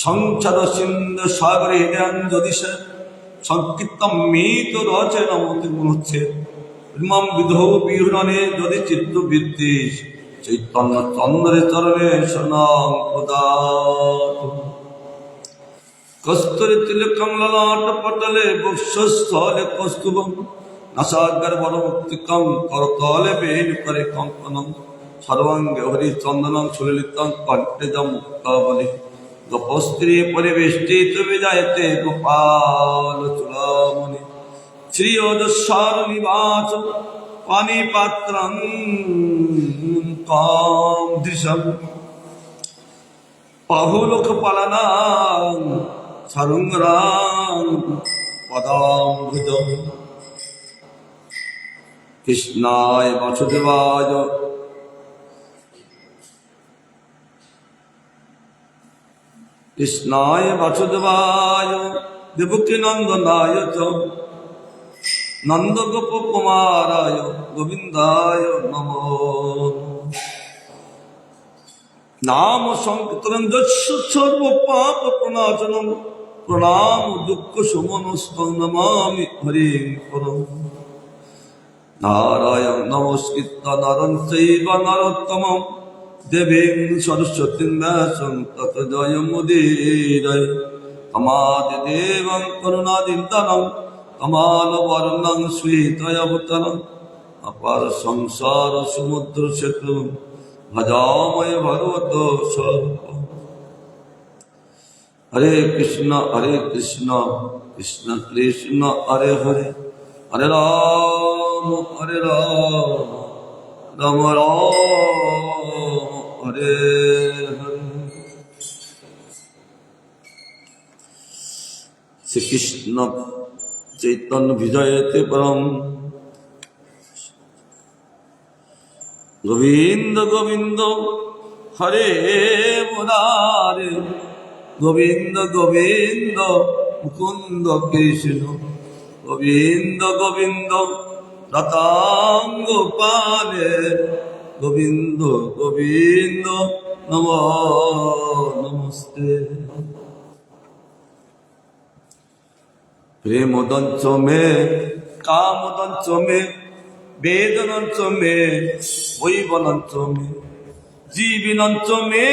সংসার সিন্ধু সাগরে হৃদয়াঞ্জলি সে সংকীর্তম মিত রচনা মতি মনোচ্ছে ইমাম বিধৌ বিহরণে যদি চিত্তবৃত্তি চৈতন্য চন্দ্রে চরণে শরণাং প্রদাত কস্তুরী তিলকং ললাট পটলে বক্ষস্থলে কস্তুভং নাসাগ্র বরমুক্তিকং করতলে বেণ করে কঙ্কনং সর্বাঙ্গে হরিচন্দনং সুললিতং কণ্ঠে মুক্তাবলী গোপস্ত্রী পরিবেষ্টিত বিজায়তে গোপাল চূড়ামণি শ্রী অজস্র নিবাস পানিপাত্রং কাম দৃশম বাহুলোক পালনাং সারুঙ্গরাং পদাম্বুজম কৃষ্ণায় বাসুদেবায় কৃষ্ণায় বাসুদেবায় দেবকী নন্দনায় চ নন্দগোপ কুমারায় গোবিন্দায় নমো নাম সংকীর্তন যস্য সর্ব পাপ প্রণাশনম প্রণাম দুঃখ শমনস্তং নমামি হরিং পরম নারায়ণ নমস্কৃত্য নরং চৈব নরোত্তমম দেবীং সরস্বতীং ব্যাসং ততো জয়মুদীরয় তমাদি দেবং করুণাদিন্দনং কমালবর্ণং শ্বেতয়বতরং অপার সংসার সমুদ্র সেতু ভজাময় ভগবত স্বরূপম হরে কৃষ্ণ কৃষ্ণ কৃষ্ণ হরে হরে হরে রাম রাম রাম হরে হরে শ্রীকৃষ্ণ চৈতন্য বিজয়তে পরম গোবিন্দ গোবিন্দ হরে মুরারে গোবিন্দ গোবিন্দ মুকুন্দ কৃষ্ণ গোবিন্দ গোবিন্দ রতাঙ্গ পালে গোবিন্দ গোবিন্দ নমো নমস্তে প্রেমদঞ্চ মে কামদঞ্চ মে বেদনঞ্চ মে বৈবনঞ্চ মে জীবিনঞ্চ মে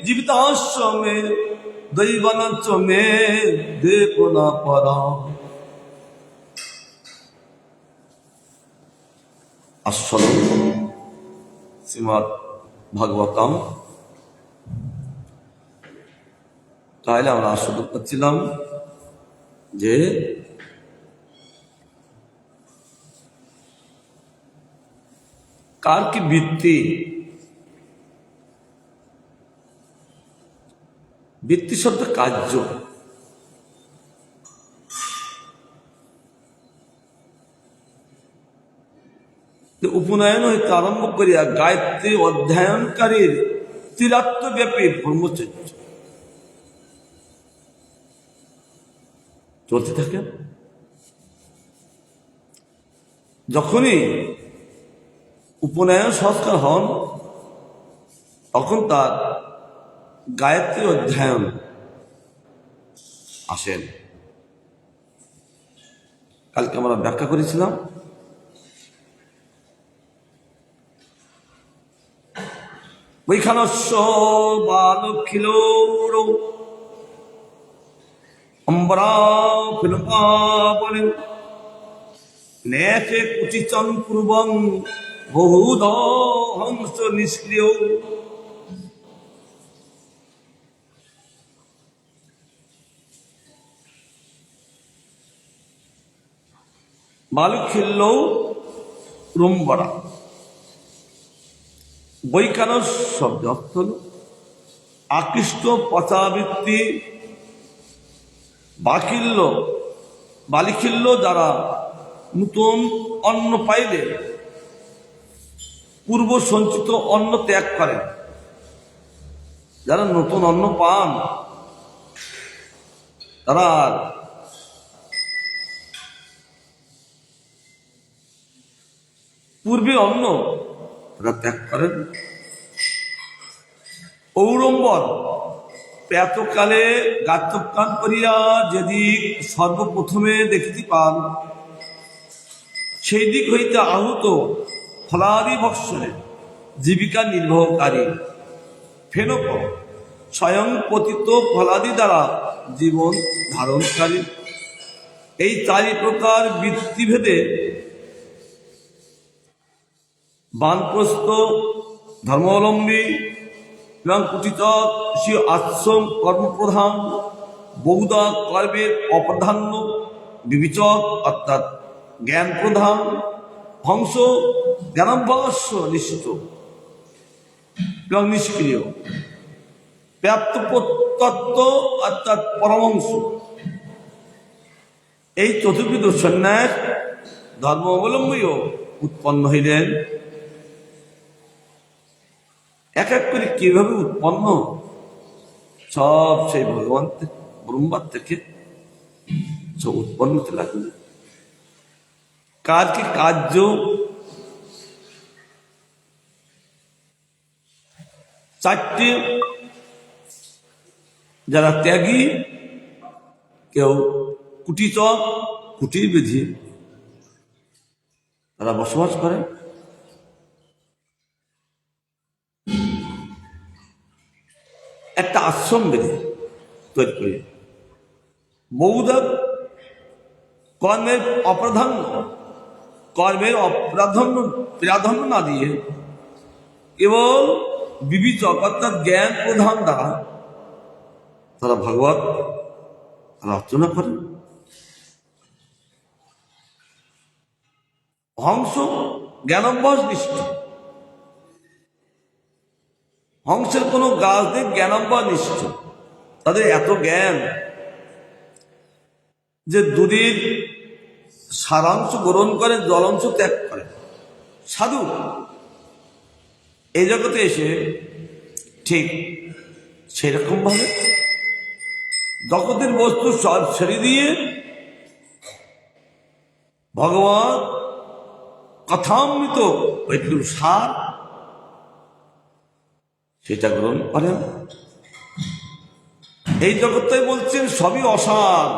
জীবিতাশ্চ মে দৈবনঞ্চ মে দেবনা পরা আসল শ্রীমদ্ ভাগবতম। তাহলে আমরা আসল করছিলাম যে কার কি বৃত্তি, বৃত্তি শব্দ কার্য। উপনয়ন হইতে আরম্ভ করিয়া গায়ত্রী অধ্যয়নকারীর চিরাত্মব্যাপী ব্রহ্মচর্য চলতে থাকে। যখনই উপনয়ন সংস্কার হন তখন তার গায়ত্রী অধ্যয়ন আসেন। কালকে আমরা ব্যাখ্যা করেছিলাম বৈখানস্য বালখিলোর অম্বরা ফিলপাবনে নেচে কুচিচন পূর্বং বহুধ হংস নিষ্ক্রিয় বালখিল্য রুম্বরা। বৈখানস শব্দ অর্থ হল আকৃষ্ট পচাবৃত্তি। বালিখিল্য যারা নূতন অন্ন পাইলে পূর্ব সঞ্চিত অন্ন ত্যাগ করেন। যারা নতুন অন্ন পান তারা পূর্বে অন্ন তারা ত্যাগ করেন। ঔড়ম্বর প্রাতকালে গাত্রপ্রাণ করিয়া যেদিক সর্বপ্রথমে দেখিতে পান, সেই দিক হইতে আহুত ফলাদি ভক্ষণে জীবিকা নির্বাহকারী ফেনক স্বয়ং পতিত ফলাদি দ্বারা জীবন ধারণকারী, এই চারি প্রকার বৃত্তিভেদে বানপ্রস্থ ধর্মাবলম্বী এবং কুটিচক সে আশ্রম কর্মপ্রধান, বহুদা কর্মের অপ্রাধান্য, বিবিচক অর্থাৎ জ্ঞান প্রধান, হংস জ্ঞানাভ্যাস নিষ্ঠ এবং নিষ্ক্রিয়, প্রাপ্ত তত্ত্ব অর্থাৎ পরমাংশ, এই চতুর্বিধ সন্ন্যাস ধর্মাবলম্বীও উৎপন্ন হইলেন। এক এক করে কিভাবে উৎপন্ন? সব সেই ভগবান ব্রহ্মার থেকে সব উৎপন্ন হতে লাগলো। কার কি কার্য? চারটি, যারা ত্যাগী, কেউ কুটিচক কুটির বিধি তারা বসবাস করে, একটা আশ্রম বেঁধে তৈরি করে, বহুদা কর্মের প্রাধান্য না দিয়ে কেবল বিবিচক অর্থাৎ জ্ঞান প্রধান দ্বারা তারা ভাগবত রচনা করেন। হংস জ্ঞানাভ্যাস নিষ্ঠ, হংসের কোনো গাছ নেই, জ্ঞানাভ্যাস নিষ্ঠ, তাদের এত জ্ঞান যে দুধের সারাংশ গ্রহণ করে, জলাংশ ত্যাগ করে। সাধু এই জগতে এসে ঠিক সেরকম ভাবে জগতের বস্তু সব ছেড়ে দিয়ে ভগবান কথামৃত একটু সার সেটা গ্রহণ করেন। এই জগৎটাই বলছেন সবই অসার,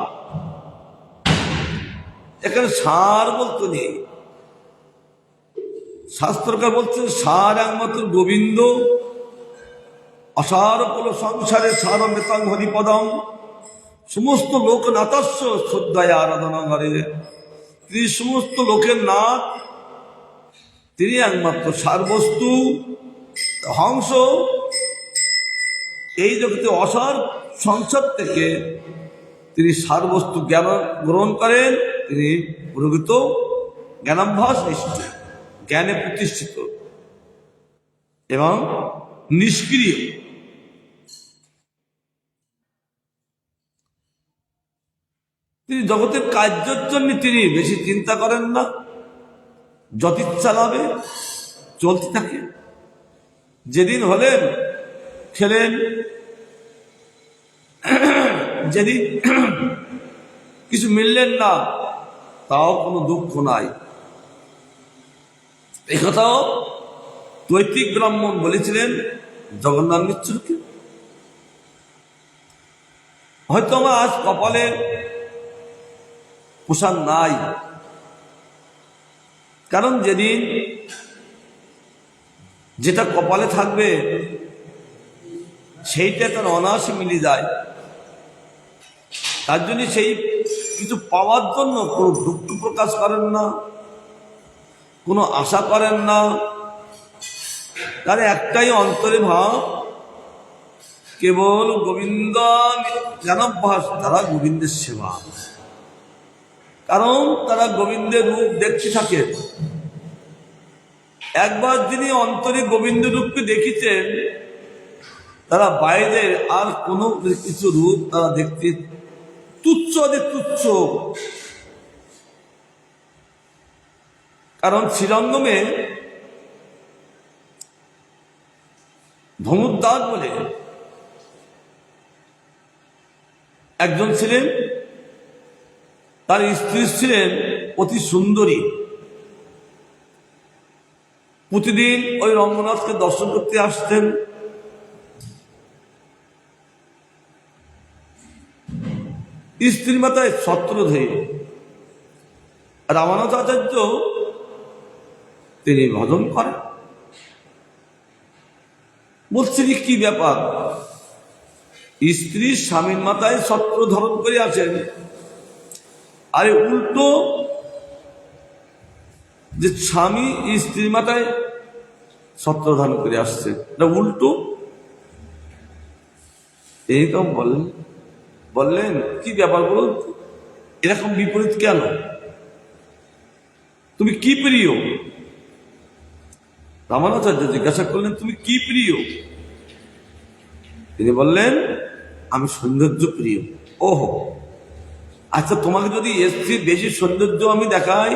এখানে সার বলতে নেই। শাস্ত্রকার বলছেন সার একমাত্র গোবিন্দ, অসার কুল সংসারে সার মেতাং হরিপদম, সমস্ত লোক নাতস্য শ্রদ্ধায় আরাধনা করে। তিনি সমস্ত লোকের নাথ, তিনি একমাত্র সার বস্তু। হংস এই জগতে অসার সংসার থেকে তিনি সার বস্তু জ্ঞান গ্রহণ করেন, তিনি প্রকৃত জ্ঞানাভ্যাস নিষ্ঠ, জ্ঞানে প্রতিষ্ঠিত এবং নিষ্ক্রিয়। তিনি জগতের কার্যের জন্য তিনি বেশি চিন্তা করেন না, যত ইচ্ছা লাভে চলতে থাকে। যেদিন হলেন খেলেন, যেদিন কিছু মিললেন না তাও কোনো দুঃখ নাই। এই কথাও দ্বৈতিক ব্রাহ্মণ বলেছিলেন জগন্নাথ মিশ্রকে। হয়তো আমার আজ কপালে পোষাক নাই, কারণ যেদিন যেটা কপালে থাকবে সেইটা তার অনায়াসে মিলে যায়। তার জন্য সেই কিছু পাওয়ার জন্য কোনো দুঃখ প্রকাশ করেন না, কোনো আশা করেন না। তার একটাই অন্তরে ভাব, কেবল গোবিন্দ জ্ঞানাভ্যাস তারা গোবিন্দের সেবা। কারণ তারা গোবিন্দের রূপ দেখতে থাকে। একবার যিনি অন্তরে গোবিন্দ রূপকে দেখেছেন, তারা বাইরের আর কোনো কিছু রূপ তারা দেখতে তুচ্ছ, তুচ্ছ। কারণ শ্রীরঙ্গমে ধনুর্দার বলে একজন ছিলেন, তার স্ত্রী ছিলেন অতি সুন্দরী। প্রতিদিন ওই রঙ্গনাথকে দর্শন করতে আসতেন। স্ত্রীর মাথায় ছত্র ধরে রামানুজ আচার্য তিনি ভজন করেন। বলছি কি ব্যাপার, স্ত্রী স্বামীর মাথায় ছত্র ধারণ করে আছেন, আরে উল্টো যে স্বামী স্ত্রীর মাথায় ছত্র ধারণ করে আসছে, এটা উল্টো। এই তো বললেন কি ব্যাপার বল, এরকম বিপরীত কেন? তুমি কি প্রিয়? রামানুজাচার্য জিজ্ঞাসা করলেন তুমি কি প্রিয়? তিনি বললেন আমি সৌন্দর্য প্রিয়। ওহো, আচ্ছা তোমাকে যদি স্ত্রীর বেশি সৌন্দর্য আমি দেখাই,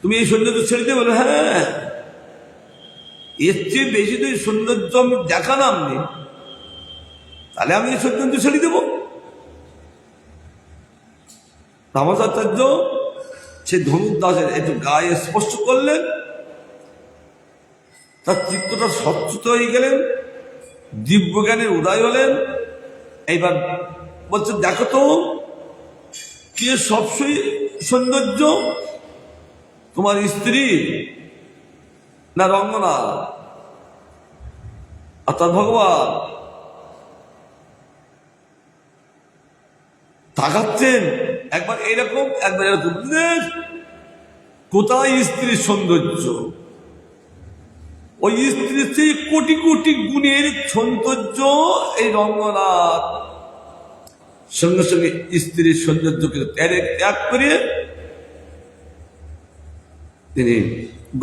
তুমি এই সৌন্দর্য ছেড়ে দিয়ে বলে হ্যাঁ, স্ত্রীর বেশি যদি সৌন্দর্য আমি দেখালাম নি, তাহলে আমি এই সৌন্দর্য ছেড়ে দেব? রামানুজাচার্য সে ধনুর্দাসের একটু গায়ে স্পর্শ করলেন, তার চিত্তটা স্বচ্ছত হয়ে গেলেন, দিব্যজ্ঞানের উদয় হলেন। এইবার বলছে দেখো তো কে সবসময় সৌন্দর্য, তোমার স্ত্রী না রঙ্গনা অর্থাৎ ভগবান? তাকাচ্ছেন একবার এরকম একবার এরকম, কোথায় স্ত্রীর সৌন্দর্য? ওই স্ত্রীর সেই কোটি কোটি গুণের সৌন্দর্য এই রঙ্গনাথ সঙ্গে সঙ্গে স্ত্রীর সৌন্দর্যকে ত্যাগ করে তিনি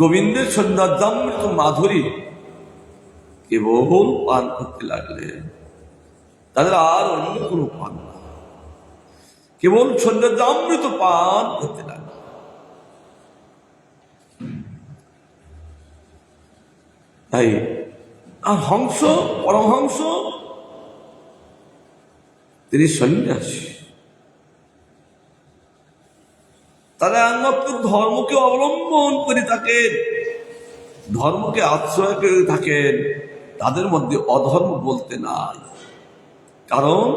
গোবিন্দের সৌন্দর্যামৃত মাধুরী কেবল পান করতে লাগলেন। তাদের আর অন্য কোনো পান না, কেবল সৌন্দর্যামৃত পান করতে লাগলেন। তাই আর হংস, পরমহংস তিনি সন্ন্যাসী, তারা একমাত্র ধর্মকে অবলম্বন করে থাকেন, ধর্মকে আশ্রয় করে থাকেন, তাদের মধ্যে অধর্ম বলতে নাই। কারণ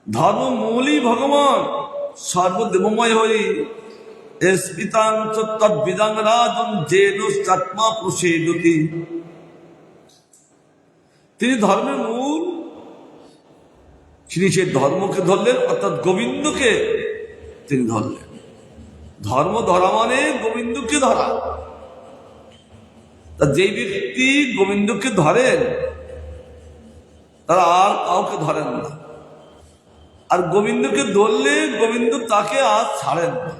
ধর্ম মূলই ভগবান, সর্বদেবময় হই স্মিতাং তদ্বিদাং রাজন জেনুষ্টাত্মা প্রসেদতি। তিনি ধর্মের মূল, তিনি সে ধর্মকে ধরলেন, অর্থাৎ গোবিন্দকে তিনি ধরলেন। ধর্ম ধরা মানে গোবিন্দকে ধরা। তা যে ব্যক্তি গোবিন্দকে ধরেন তারা আর কাউকে ধরেন না, আর গোবিন্দকে ধরলে গোবিন্দ তাকে আর ছাড়েন না।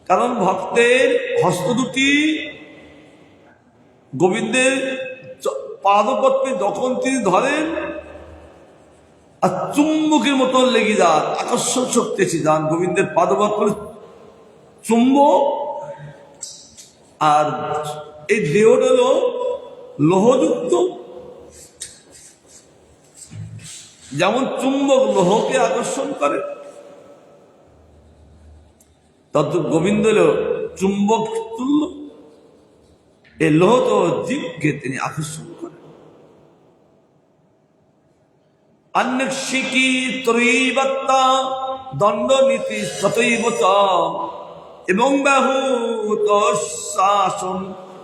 কারণ ভক্তের হস্ত দুটি গোবিন্দের পাদপদ্মে যখন তিনি ধরেন আর চুম্বকের মতো লেগে যান, আকর্ষণ শক্তি এসে যান গোবিন্দের পাদপদ্মে চুম্বক। আর এই দেহটা হলো লোহযুক্ত, যেমন চুম্বক লোহকে আকর্ষণ করে, তত গোবিন্দ হল চুম্বক তুল্য। এই লোহ তো জীবকে তিনি আকর্ষণ করেন। অন্যক্ষিকি ত্রয়ীবত্তা দণ্ড নীতি ততৈব চ এবং বাহুত শাসন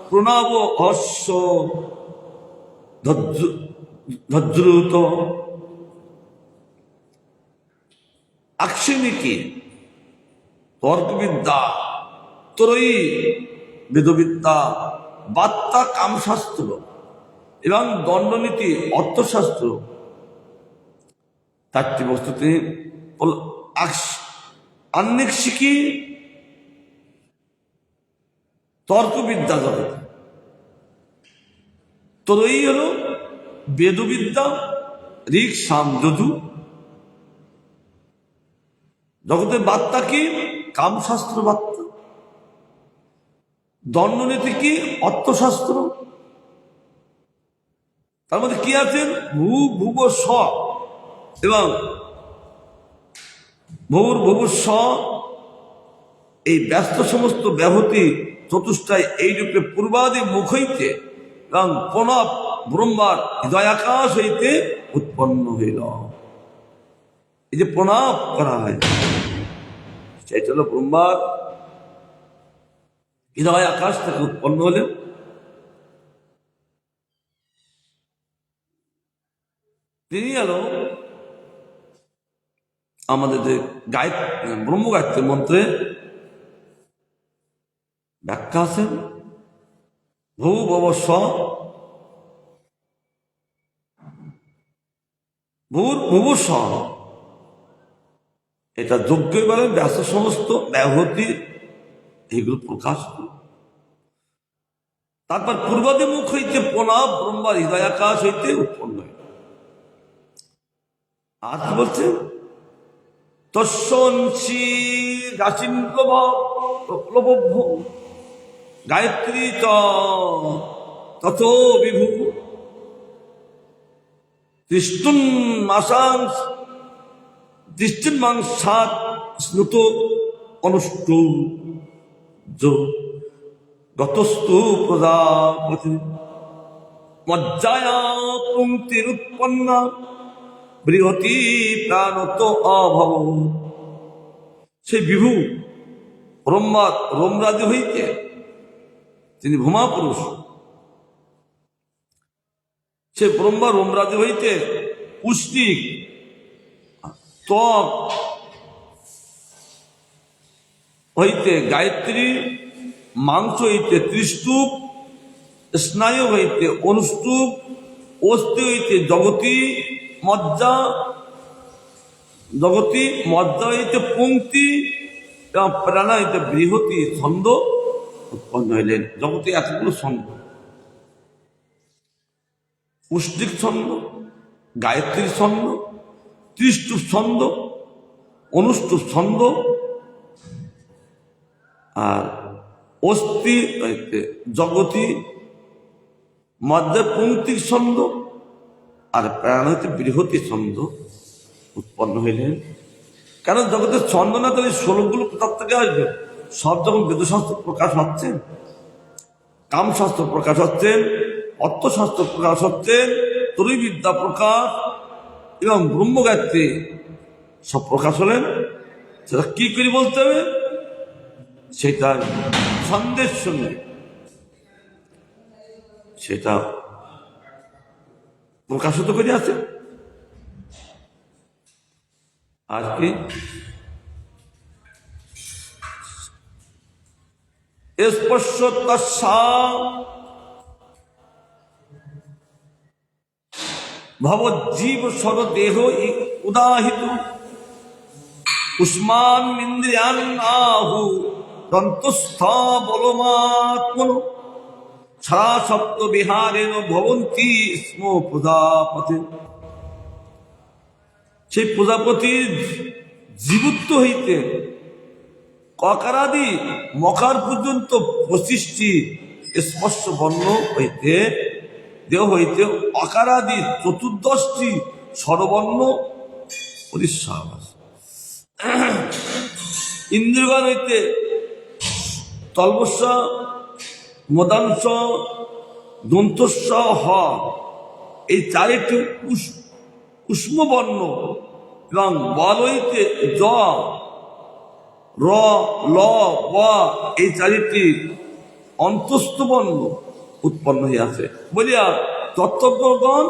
প্রণব হস্য ধজ্রুত। আক্ষিণিকি তর্কবিদ্যা, ত্রয়ী বেদবিদ্যা, বার্তা কামশাস্ত্র এবং দণ্ডনীতি অর্থশাস্ত্র, চারটি বস্তু তিনি আন্নিক্ষিকি তর্কবিদ্যা জগৎ, ত্রয়ী হল বেদবিদ্যা ঋক সাম যজু, জগতের বার্তা কি কামশাস্ত্র বার্তা, দণ্ডনীতি কি অর্থশাস্ত্র। তার মধ্যে কি আছেন ভূ স এবং ভূ স, এই ব্যস্ত সমস্ত ব্যাহতি চতুষ্টায় এই রূপে পূর্বাদি মুখ হইতে এবং প্রণব ব্রহ্মার হৃদয় আকাশ হইতে উৎপন্ন হইল। এই যে প্রণাম করা হয়, সেটা হলো ব্রহ্মার হৃদয় আকাশ থেকে উৎপন্ন হলেন। তিনি হলো আমাদের যে ব্রহ্ম গায়ত্রী মন্ত্রে ব্যাখ্যা আছেন, ভূ ভব স্ব, ভূর ভুবু স্ব, এটা যজ্ঞ বলেন ব্যাস সমস্ত ব্যাহতি এগুলো প্রকাশ। তারপর পূর্বাদি মুখ হইতে প্রণব ব্রহ্মার হৃদয় আকাশ হইতে উৎপন্ন হইল। আর কি বলছে, তস্যি গাছিন গায়ত্রী তথ বিভু দৃষ্টিন্মাংসাৎ স্নুত অনুষ্ট গতস্তু প্রজাপতি মজ্জায়া পঙ্ক্তিরুৎপন্না বৃহতি প্রাণত অভব। সেই বিভু ব্রহ্মা রোমরাজি হইতে, তিনি ভূমা পুরুষ, সে ব্রহ্মা রোমরাজি হইতে পুষ্টিক ত্বক হইতে গায়ত্রী, মাংস হইতে ত্রিস্তূপ, স্নায়ু হইতে অনুস্তূপ, অস্থি হইতে জগতী মজ্জা, হইতে পঙ্ক্তি এবং প্রাণ হইতে বৃহতি ছন্দ উৎপন্ন হইলেন। জগতে এতগুলো ছন্দ, পুষ্টিক ছন্দ, গায়ত্রীর ছন্দ, ত্রিস্তূপ ছন্দ, অনুষ্টুপ ছন্দ, আর অস্থি হইতে জগতী মধ্যে পঙ্ক্তি ছন্দ, আর প্রাণ হইতে বৃহতি ছন্দ উৎপন্ন হইলেন। কারণ জগতের ছন্দ না তাহলে শ্লোকগুলো কোথার থেকে আসবে? সব যখন বেদশাস্ত্র প্রকাশ হচ্ছেন, কামশাস্ত্র প্রকাশ হচ্ছেন, অর্থশাস্ত্র প্রকাশ হচ্ছেন, তরিবিদ্যা প্রকাশ এবং ব্রহ্মগায়ত্রী সব প্রকাশ হলেন, সেটা কি করে বলতে হবে? সেটা ছন্দের সঙ্গে সেটা প্রকাশিত করে আছে। আর কি স্পর্শ ভবজ্জীব সরদেহ উদাহিত উষ্মান ইন্দ্রিয়ান আহু দন্তস্থা বলমাত্মন সারা সপ্ত বিহারেণ ভবন্তি স্ম প্রজাপতি। সেই প্রজাপতির জীবত্ব হইতে ককারাদি মকার পর্যন্ত 25টি স্পর্শ বর্ণ হইতে, দেহ হইতে অকারাদি 14টি স্বরবর্ণ পরিশ্বাস, ইন্দ্রিয়গণ হইতে তলবস্য, মদাংশ, দন্তস্ব হ, এই 4টি উষ্মবর্ণ এবং বল হইতে জ, র, ল, ব, এই 4টি অন্তস্থ বর্ণ উৎপন্ন হইয়াছে বলিয়া তত্ত্বজ্ঞগণ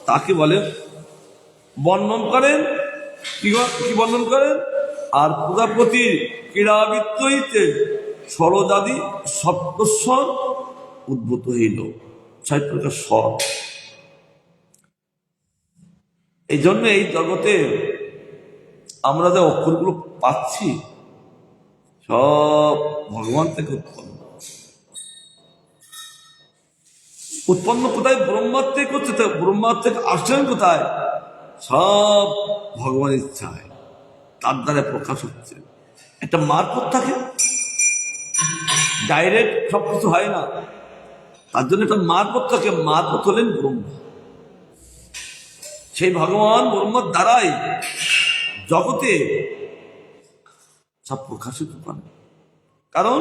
তাকে বলে বর্ণন করেন। কি বর্ণন করেন? আর প্রজাপতির ক্রীড়াবৃত্ত হইতে সরজাদি সপ্তস্বর উদ্ভূত হইল, 6 প্রকার স্বর। এই জন্য এই জগতে আমরা যে অক্ষরগুলো পাচ্ছি সব ভগবান থেকে উৎপন্ন কোথায়? ব্রহ্মার থেকে হচ্ছে। ব্রহ্মার থেকে আসছেন কোথায়? সব ভগবান ইচ্ছায় তার দ্বারা প্রকাশ হচ্ছে। একটা মারফত থাকে, ডাইরেক্ট সবকিছু হয় না, তার জন্য একটা মারফত থাকে। মারফত হলেন ব্রহ্মা। সেই ভগবান ব্রহ্মার দ্বারাই জগতে সব প্রকাশিত পান। কারণ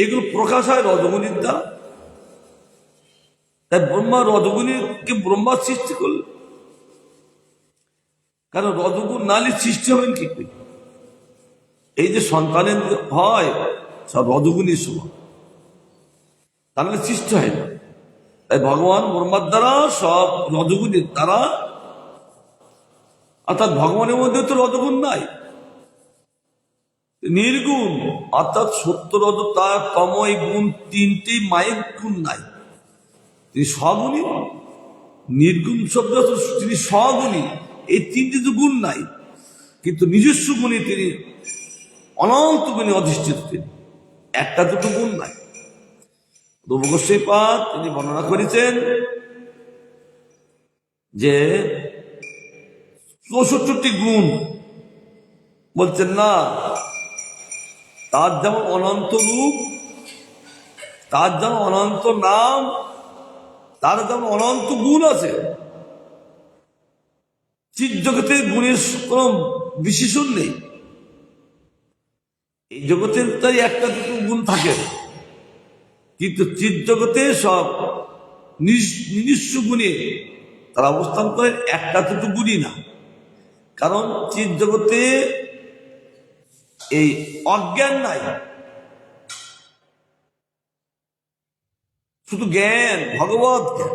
এগুলো প্রকাশ হয় রজমনির দ্বারা তাই ব্রহ্মা রজগুণীকে ব্রহ্মা সৃষ্টি করল, কারণ রজগুণ নালি সৃষ্টি হবেন কি করে? এই যে সন্তানের হয় সব রজগুণীর সময়, তাহলে সৃষ্টি হয় না। তাই ভগবান ব্রহ্মার দ্বারা সব রজগুণীর দ্বারা, অর্থাৎ ভগবানের মধ্যে তো রজগুণ নাই, নির্গুণ অর্থাৎ সত্য রজ তার তময় গুণ তিনটি মায়ের গুণ নাই, তিনি স্বগুণী। নির্গুণ শব্দ তিনি স্বগুণী, এই তিনটি তো গুণ নাই, কিন্তু নিজস্ব গুণে তিনি অনন্ত গুণে অধিষ্ঠিত, তিনি একটা দুটো গুণ নাই। রূপ গোস্বামী পাদ তিনি বর্ণনা করেছেন যে 64টি গুণ, বলছেন না তার যেমন অনন্ত রূপ, তার যেমন অনন্ত নাম, তার যেমন অনন্ত গুণ আছে। চিৎ জগতের গুণের কোন বিশেষণ নেই, এই জগতের তাই একটা দুটো গুণ থাকে, কিন্তু চিৎ জগতে সব নিজস্ব গুণে তারা অবস্থান করেন, একটা দুটো গুণই না। কারণ চিৎ জগতে এই অজ্ঞান নাই, শুধু জ্ঞান, ভগবত জ্ঞান।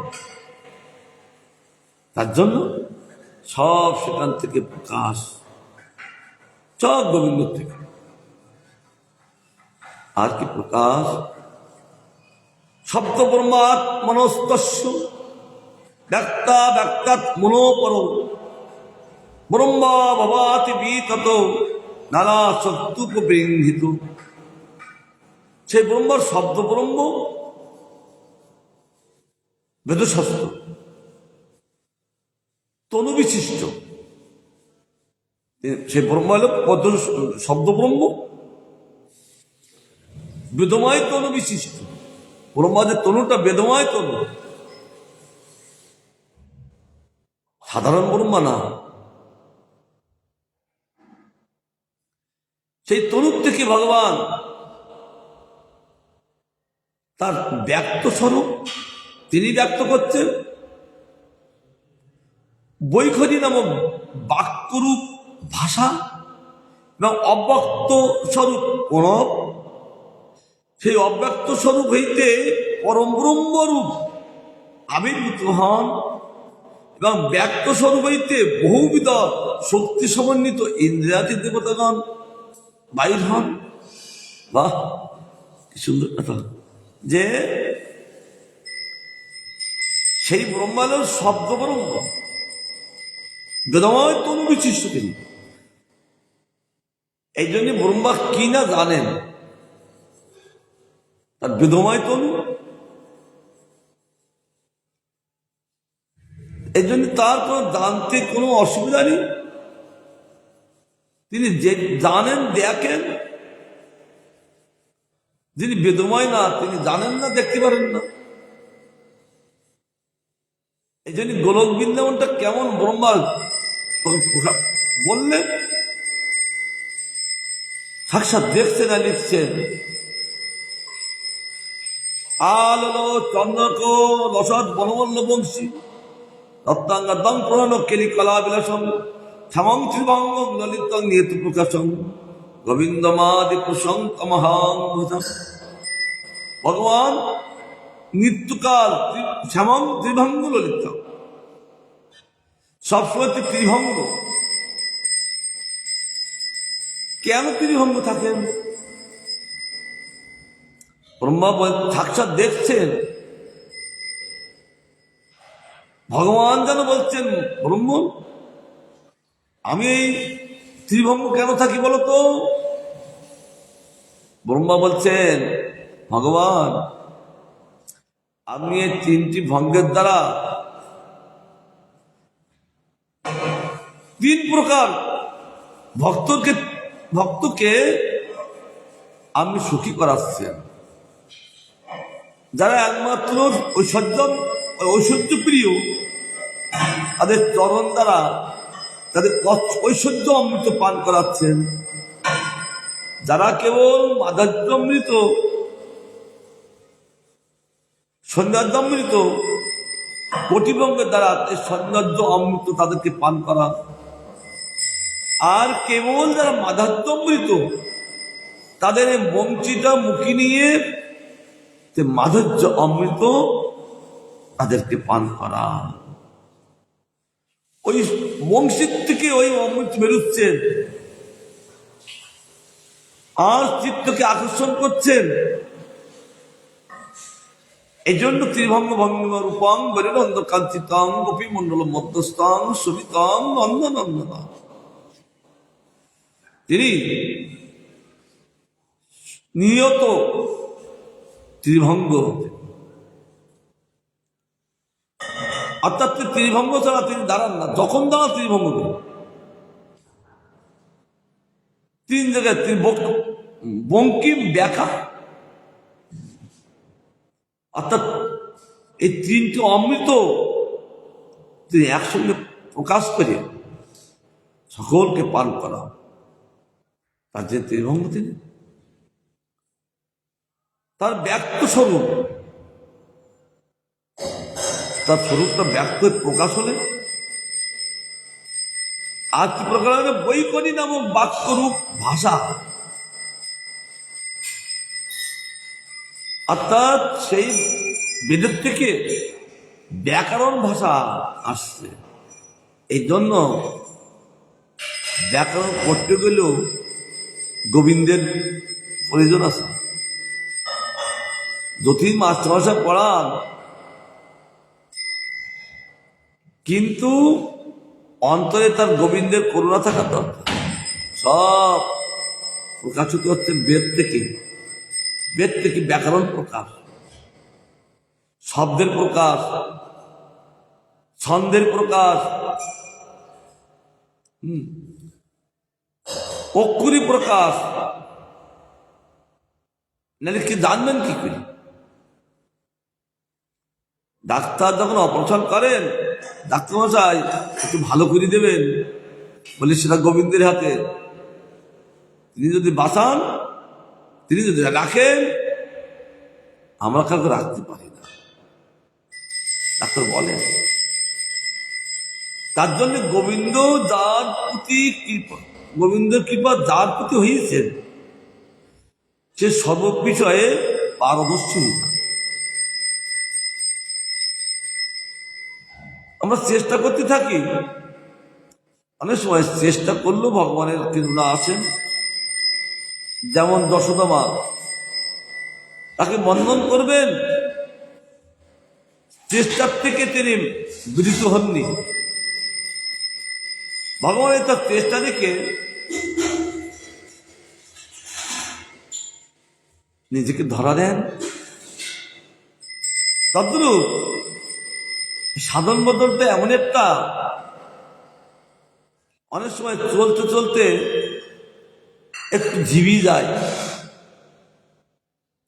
তার জন্য সব সেখান থেকে প্রকাশ, সব গোবিন্দ থেকে। আর কি প্রকাশ? শব্দ ব্রহ্মাৎ মনস্তস্য ব্যক্তা ব্যক্তাৎ মনোপর ব্রহ্মা ভবাতি বিতত নানা শব্দোপবৃন্ধিত। সেই ব্রহ্মার শব্দ ব্রহ্ম বেদশাস্ত্র তনু বিশিষ্ট, সে ব্রহ্ম হল শব্দ ব্রহ্ম, বেদময় তনু বিশিষ্ট। ব্রহ্মা যে তনুটা বেদময় তনু, সাধারণ ব্রহ্মা না। সেই তনুর থেকে ভগবান তার ব্যক্ত স্বরূপ তিনি ব্যক্ত করছেন বৈখরি নামক বাক্যরূপ ভাষা এবং অব্যক্ত স্বরূপ প্রণব। সেই অব্যক্ত স্বরূপ হইতে পরম ব্রহ্মরূপ আবির্ভূত হন এবং ব্যক্ত স্বরূপ হইতে বহুবিধ শক্তি সমন্বিত ইন্দ্রিয়াদি দেবতাগণ বাইর হন। বাহ, কি সুন্দর কথা! যে সেই ব্রহ্মালয় শব্দ ব্রহ্ম, বেদময় তনু বিশিষ্ট তিনি। এই জন্য ব্রহ্মা কি না জানেন, তার বেদময় তনু। এই জন্য তার কোনো জানতে কোনো অসুবিধা নেই, তিনি যে জানেন দেখেন। যিনি বেদময় না, তিনি জানেন না, দেখতে পারেন না। এই জন্য গোলক বৃন্দাবনটা কেমন ব্রহ্মা বললেন, সাক্ষাৎ দেখছেন আর লিখছেন। আলো চন্দ্রক রসদ বনবল্ল বংশী রত্নাঙ্গ দম প্রণ কেলি কলা বিলাসম ক্ষমং ত্রিভঙ্গ ললিতং নিয়ত প্রকাশম গোবিন্দমাদি প্রশঙ্ক মহাং ভুজম। ভগবান নিত্যকাল শ্যামং ত্রিভঙ্গ ললিত, সবসময় ত্রিভঙ্গ। কেন ত্রিভঙ্গ থাকেন? ব্রহ্মা সাক্ষাৎ দেখছেন, ভগবান যেন বলছেন ব্রহ্ম আমি এই ত্রিভঙ্গ কেন থাকি বলতো? ব্রহ্মা বলছেন ভগবান আপনি এই তিনটি ভঙ্গের দ্বারা তিন প্রকার ভক্তকে আপনি সুখী করাচ্ছেন। যারা একমাত্র ঐশ্বর্য প্রিয়, তাদের চরণ দ্বারা তাদের ঐশ্বর্য অমৃত পান করাচ্ছেন। যারা কেবল মাধুর্য অমৃত, সৌন্দর্যামৃত কটিভঙ্গের দ্বারা এই সৌন্দর্য অমৃত তাদেরকে পান করা। আর কেবল যারা মাধুর্যামৃত তাদের এই বঞ্চিতা মুখী নিয়ে মাধুর্য অমৃত তাদেরকে পান করা। ওই বংশীর থেকে ওই অমৃত বেরোচ্ছেন আর চিত্তকে আকর্ষণ করছেন। এই জন্য ত্রিভঙ্গ ভঙ্গ রূপং বরেন্দ্র কাঞ্চিতং গোপী মন্ডল মধ্যস্থং সুমিতং নন্দনন্দন। তিনি নিয়ত ত্রিভঙ্গ, অর্থাৎ ত্রিভঙ্গ ছাড়া তিনি দাঁড়ান না। যখন দাঁড়ান ত্রিভঙ্গ করেন। তিন জায়গায় বঙ্কিম ব্যাখ্যা, অর্থাৎ এই তিনটি অমৃত তিনি একসঙ্গে প্রকাশ করে সকলকে পান করা, তার যে ত্রিভঙ্গ তিনি তার ব্যক্ত স্বরূপ, তার স্বরূপটা ব্যক্ত প্রকাশ হলে আর কি প্রকার হবে? বৈকরী নামক বাক্যরূপ ভাষা, অর্থাৎ সেই বেদের থেকে ব্যাকরণ ভাষা আসছে। এই জন্য ব্যাকরণ করতে গেলেও গোবিন্দের প্রয়োজন আছে। যতই মাস্টারমশাই পড়ান, কিন্তু অন্তরে তার গোবিন্দের করুণা থাকা দরকার। সব প্রকাশিত হচ্ছে বেদ থেকে। বেদ থেকে ব্যাকরণ প্রকাশ, শব্দের প্রকাশ, ছন্দের প্রকাশ, অক্ষরী প্রকাশ। নাহলে কি জানবেন কি করে? ডাক্তার যখন অপারেশন করেন, ডাক্তারমশাই একটু ভালো করে দেবেন বলে সেটা গোবিন্দের হাতে। তিনি যদি বাঁচান, তিনি যদি রাখেন, আমরা কাউকে রাখতে পারি না, ডাক্তার বলেন। তার জন্য গোবিন্দ যার প্রতি কৃপা, গোবিন্দের কৃপা যার প্রতি হয়েছে সে সর্ব বিষয়ে পারদর্শী। আমরা চেষ্টা করতে থাকি, অনেক সময় চেষ্টা করলেও ভগবানের কৃপা আসেন। যেমন যশোদা মা, তাকে বন্ধন করবেন, চেষ্টার থেকে তিনি বিরত হননি। ভগবানের তার চেষ্টা দেখে নিজেকে ধরা দেন। তদ্রূপ সাধন বদলটা এমন একটা, অনেক সময় চলতে চলতে একটু ঝিবি যায়।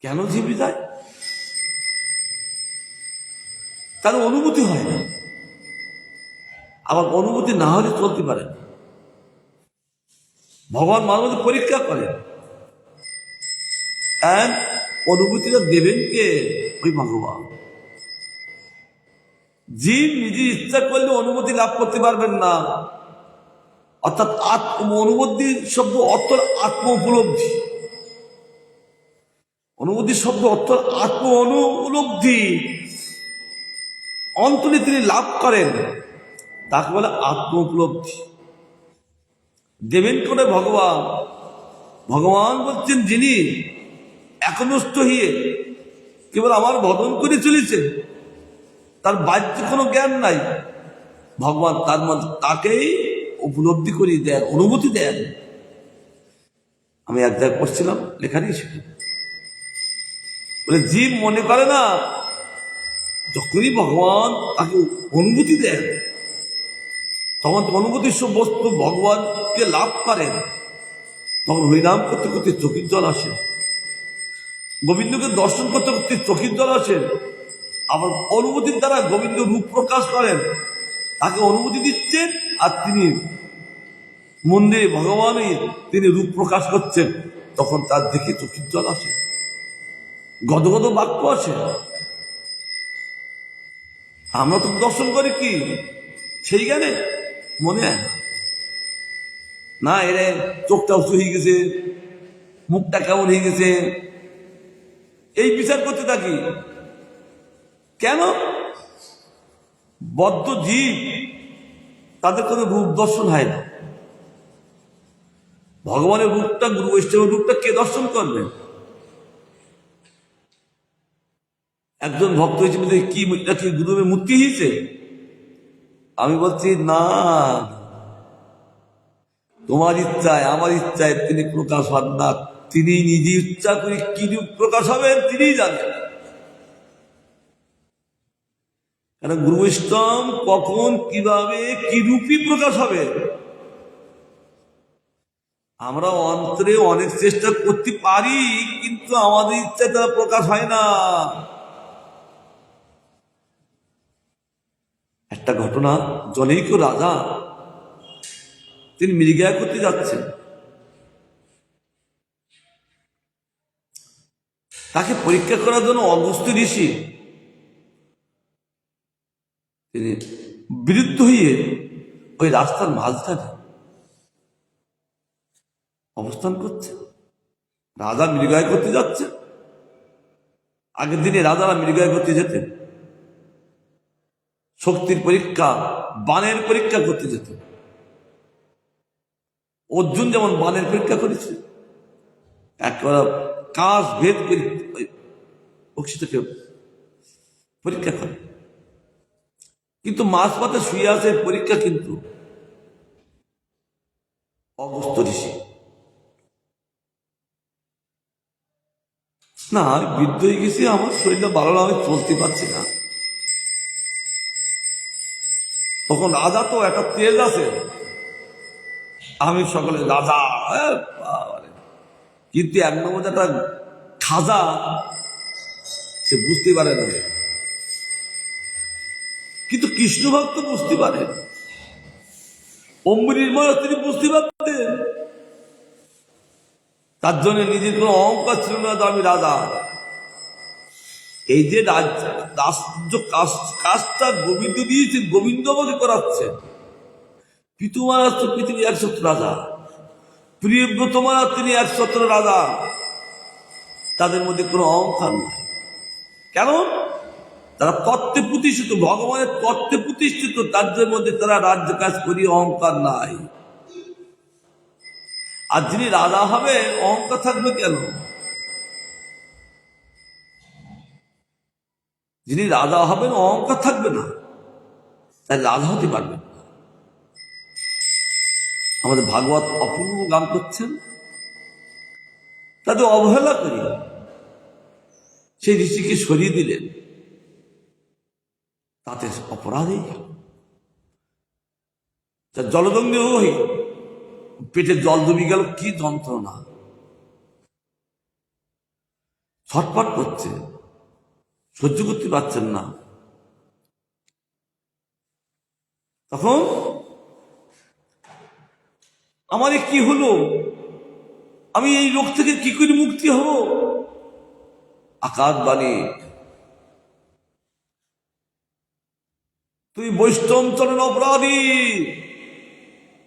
কেন ঝিবি যায়? তার অনুভূতি হয় না। আবার অনুভূতি না হলে চলতে পারে না। ভগবান মাঝে মাঝে পরীক্ষা করে, অনুভূতিটা দেবেন কে? ওই ভগবান। জীব নিজে ইচ্ছা করলে অনুমতি লাভ করতে পারবেন না। অর্থাৎ অনুভূতি শব্দ অর্থ আত্ম উপলব্ধি। অনুভূতি শব্দ অর্থ আত্ম অনুপলব্ধি অন্তরে তিনি লাভ করেন, তাকে বলে আত্ম উপলব্ধি। দেবেন করে ভগবান। ভগবান বলছেন যিনি একনষ্ট হয়ে কেবল আমার ভজন করে চলেছে, তার বাহ্য কোনো জ্ঞান নাই, ভগবান তার মধ্যে তাকেই উপলব্ধি করে দেন, অনুভূতি দেন। আমি এক জায়গায় পড়ছিলাম, লেখা নিয়েছি, বলে জীব মনে করে না, যখনই ভগবান তাকে অনুভূতি দেন তখন অনুভূতির সব বস্তু ভগবানকে লাভ করেন। তখন হরিনাম করতে করতে চোখের জল আসে, গোবিন্দকে দর্শন করতে করতে চোখের জল আসে। আবার অনুভূতির দ্বারা গোবিন্দ রূপ প্রকাশ করেন, তাকে অনুভূতি দিচ্ছেন, আর তিনি মন্দিরে ভগবানই তিনি রূপ প্রকাশ করছেন, তখন তার দিকে চোখের জল আসে, গদগদ বাক্য আসে। আমরা তো দর্শন করি কি সেই জ্ঞানে মনে হয় না। না এরে চোখটা উঁচু হয়ে গেছে, মুখটা কেমন হয়ে গেছে, এই বিচার করতে থাকি। কেন? বদ্ধ জীব, তাদের কোনো রূপ দর্শন হয় না। ভগবানের রূপটা, গুরু বৈষ্ণবের রূপটা কে দর্শন করবে? একজন ভক্ত হয়েছে কি গুরুদেবের মূর্তি হয়েছে? আমি বলছি না, তোমার ইচ্ছায় আমার ইচ্ছায় তিনি প্রকাশ হন না। তিনি নিজে ইচ্ছা করে কি রূপ প্রকাশ হবেন তিনিই জানেন। কারণ গুরু বৈষ্ণব কখন কিভাবে কি রূপই প্রকাশ হবে, আমরা অন্তরে অনেক চেষ্টা করতে পারি, কিন্তু আমাদের ইচ্ছায় তারা প্রকাশ হয় না। একটা ঘটনা, জনৈক রাজা, তিনি মৃগয়া করতে যাচ্ছেন। তাকে পরীক্ষা করার জন্য অগস্ত্য ঋষি তিনি বিরুদ্ধ হয়ে ওই রাস্তার মাঝখানে অবস্থান করছে। রাজা মৃগয়া করতে যাচ্ছে। আগের দিনে রাজারা মৃগয়া করতে যেতেন, শক্তির পরীক্ষা, বানের পরীক্ষা করতে যেতেন। অর্জুন যেমন বানের পরীক্ষা করেছে, একেবারে কাজ ভেদ করে অক্ষিতকে পরীক্ষা করে। কিন্তু মাছ পাতে শুয়ে আছে পরীক্ষা কিন্তু অগস্ত্য ঋষি। না আমি বৃদ্ধ হয়ে গেছি, আমার শরীরটা ভালো না, আমি চলতে পারছি না। তখন রাজা তো একটা তেজ আছে, আমি সকলে রাজা, কিন্তু এক নম্বর একটা খাজা, সে বুঝতে পারে না। কিন্তু কৃষ্ণ ভক্ত বুঝতে পারে। অম্বরীশ মহারাজ তিনি বুঝতে পারতেন। তার জন্য নিজের কোনো অহংকার ছিল না যে আমি রাজা। এই যে রাজ্য কাজটা গোবিন্দ দিয়েছে, গোবিন্দ আমাকে করাচ্ছে। পিতু মহারাজ তো পৃথিবী 100 রাজা, প্রিয়ব্রত মহারাজ তিনি 100 রাজা। তাদের মধ্যে কোনো অহংকার নাই। কেন? তারা তত্ত্বে প্রতিষ্ঠিত, ভগবানের তত্ত্বে প্রতিষ্ঠিত, তাদের মধ্যে তারা রাজ্য কাজ করি, অহংকার নাই। আর যিনি রাজা হবে অহংকার থাকবে কেন? যিনি রাজা হবেন অহংকার থাকবে না, তাই রাজা হতে পারবেন। আমাদের ভাগবত অপূর্ব গান করছেন, তাদের অবহেলা করি সেই ঋষিকে সরিয়ে দিলেন, তাতে অপরাধই জলদঙ্গ হয়ে পেটে জল জমে গেল, কি যন্ত্রণা, ছটফট করছে, সহ্য করতে পারছেন না। তখন আমার কি হলো, আমি এই রোগ থেকে কি করে মুক্তি হব? আকাশ বাণী, তুই বৈষ্ণব চরণ অপরাধী,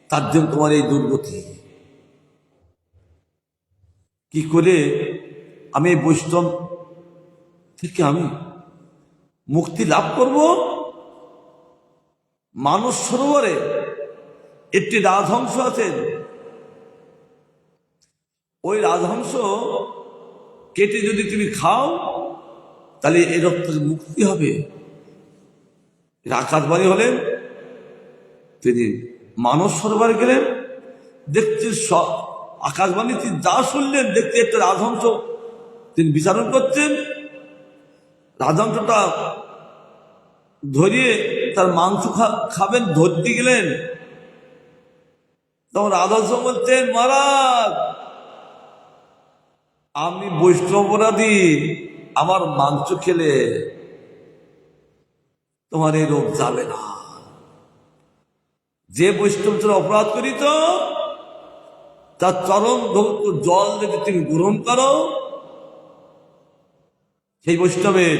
তার জন্য তোমার এই দুর্গতি। কি করে আমি এই বৈষ্ণব থেকে আমি মুক্তি লাভ করব? মানস সরোবরে একটি রাজহংস আছেন, ওই রাজহংস কেটে যদি তুমি খাও তাহলে এই রোগ থেকে মুক্তি হবে। আকাশবাণী হলেন, তিনি মানস সরোবরে গেলেন, দেখতে আকাশবাণী তিনি যা শুনলেন, দেখতে একটা রাজহংস তিনি বিচারণ করছেন। রাজহংসটা ধরিয়ে তার মাংস খাবেন, ধরতে গেলেন। তখন রাজহংস বলছেন, মহারাজ আমি বৈষ্ণব অপরাধী, আমার মাংস খেলে তোমার এই রোগ যাবে না। যে বৈষ্ণব অপরাধ করিত তার চরম জল যদি তুমি গ্রহণ করো, সেই বৈষ্ণবের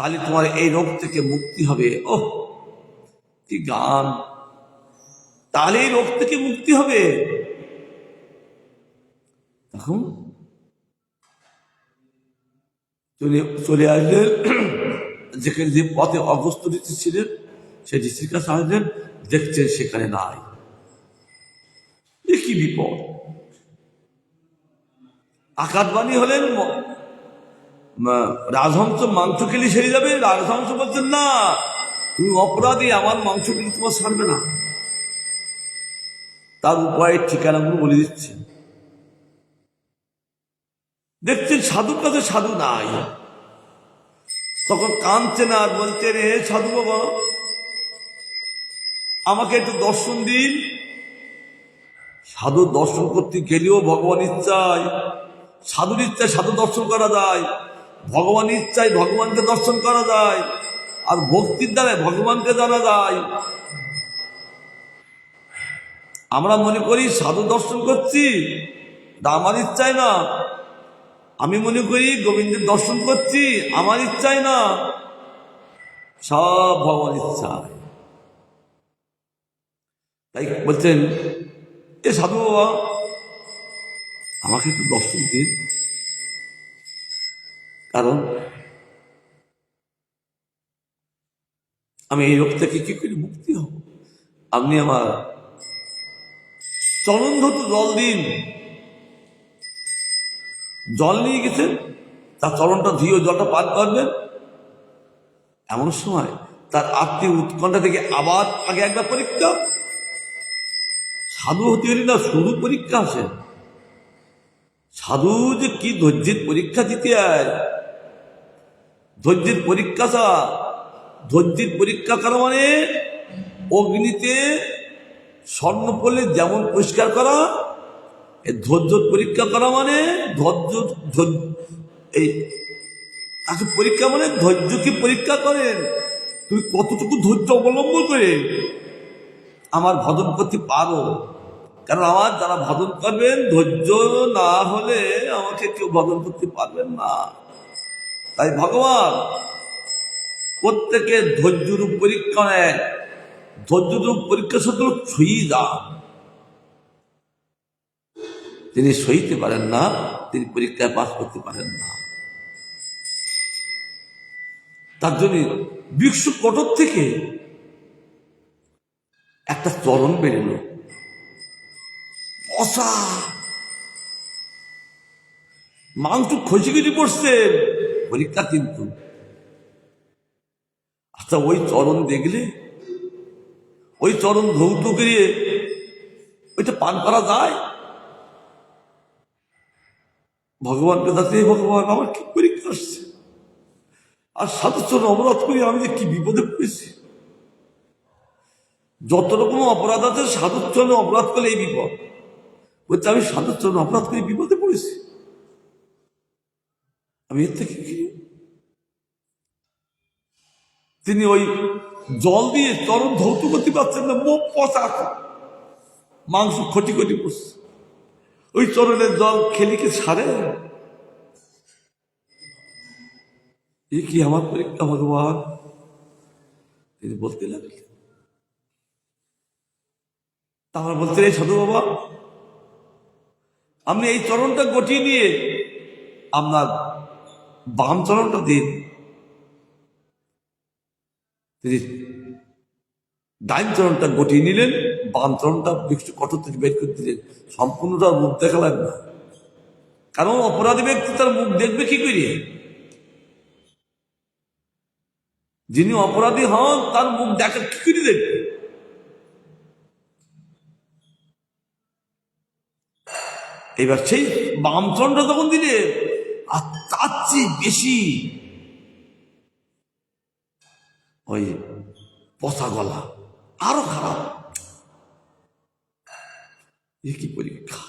তাহলে তোমার এই রোগ থেকে মুক্তি হবে। ওহ কি গান! তাহলে এই রোগ থেকে মুক্তি হবে। তখন চলে আসলেন যেখানে যে পথে অগস্ত্য ঋষি ছিলেন, সে ঋষির কাছে আসলেন, দেখছেন সেখানে নাই। কি বিপদ! আকাশবাণী হলেন রাজহংস মাংস খেলে সেরে যাবে। রাজহংস বলছেন না, তুমি অপরাধী, আমার মাংস খেলে তোমার সারবে না। তার উপায়ের ঠিকানাগুলো বলে দিচ্ছেন। দেখছেন সাধুর কাছে সাধু নাই। তখন কাঁদছেন আর বলছেন, হে সাধু বাবা, আমাকে একটু দর্শন দিন। সাধু দর্শন করতে গেলেও ভগবান ইচ্ছায়, সাধুর ইচ্ছায় সাধু দর্শন করা যায়, ভগবান ইচ্ছায় ভগবানকে দর্শন করা যায়, আর ভক্তির দ্বারা ভগবানকে জানা যায়। আমরা মনে করি সাধু দর্শন করছি, আমার ইচ্ছায় না। আমি মনে করি গোবিন্দের দর্শন করছি, আমার ইচ্ছায় না, সব ভগবান ইচ্ছায়। তাই বলছেন, এ সাধু বাবা, আমাকে একটু দর্শন দিন, কারণ আমি এই রোগ থেকে কি করে মুক্তি হব। আপনি আমার চরণ ধরতে জল দিন। জল নিয়ে গেছেন, তার চরণটা ধুয়ে জলটা পান করবেন। এমন সময় তার আত্মীয় উৎকণ্ঠা থেকে আবার আগে একবার পরীক্ষা। সাধু হতে হলে না শুধু পরীক্ষা আসে। সাধু যে কি ধৈর্যের পরীক্ষা দিতে হয়, ধৈর্যের পরীক্ষা। ধৈর্যের পরীক্ষা করা মানে অগ্নিতে স্বর্ণ পড়লে যেমন পরিষ্কার করা, এই ধৈর্য পরীক্ষা করা মানে এই তাকে পরীক্ষা মানে ধৈর্যকে পরীক্ষা করেন। তুমি কতটুকু ধৈর্য অবলম্বন করে আমার ভজন করতে পারো। কারণ আমার যারা ভজন করবেন, ধৈর্য না হলে আমাকে কেউ ভজন করতে পারবেন না। তাই ভগবান প্রত্যেকের ধৈর্যরূপ পরীক্ষা নেন। ধৈর্যরূপ পরীক্ষা শুধু ছুঁয়ে যান। তিনি সইতে পারেন না, তিনি পরীক্ষায় পাস করতে পারেন না। তার জন্য বৃক্ষ কঠোর থেকে একটা চরণ বেরোলো, অসা মাংস খসি খসি পড়ছে, পরীক্ষা কিন্তু। আচ্ছা, ওই চরণ দেখলে, ওই চরণ ধৌত করিয়ে ওইটা পান করা যায়? ভগবানকে যাতে, ভগবান আমার কি পরীক্ষা আসছে, আর সাধুর চরণ অপরাধ করি আমি যে কি বিপদে পড়েছি। যত রকম অপরাধ আছে, সাধুর চরণে অপরাধ করলে এই বিপদ। বলছে আমি সাধুর চরণে অপরাধ করে বিপদে পড়েছি, আমি এর থেকে কি? তিনি ওই জল দিয়ে চরণ ধৌত করতে পারছেন না, মুখ পচা, মাংস খটি খটি পড়ছে। ওই চরণের জল খেলে কি ছাড়ে? এ কি আমার পরীক্ষা ভগবান! তিনি বলতে লাগলেন। তারপর বলতে, এই সাধু বাবা, আপনি এই চরণটা গটিয়ে নিয়ে আপনার বাম চরণটা দিন। তিনি ডাইন চরণটা গটিয়ে নিলেন, বাম চরণটা একটু কঠোর থেকে বের করে দিলেন। সম্পূর্ণটা মুখ দেখালেন না, কারণ অপরাধী ব্যক্তি তার মুখ দেখবে কি করে? যিনি অপরাধী হন তার মুখ দেখা কি করে দেখবে? এবার সেই বাম চরণটা তখন দিলে, আর তার চেয়ে বেশি ওই পচা গলা, আরো খারাপ। এ কি পরীক্ষা!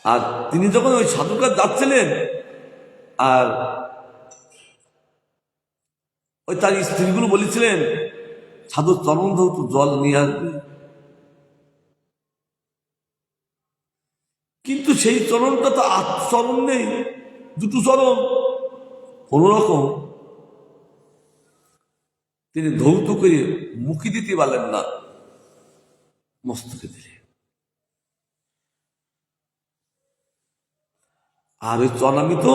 আর তিনি যখন ওই সাধুকার যাচ্ছিলেন, আর ওই তার স্ত্রীগুলো বলেছিলেন সাধুর চরণ ধৌত জল নিয়ে আসবে, কিন্তু সেই চরণটা তো চরণ নেই, দুটো চরণ। কোন রকম তিনি ধৌত করে মুখে দিতে পারলেন না, মস্তকে দিলে। আর ওই চনামিত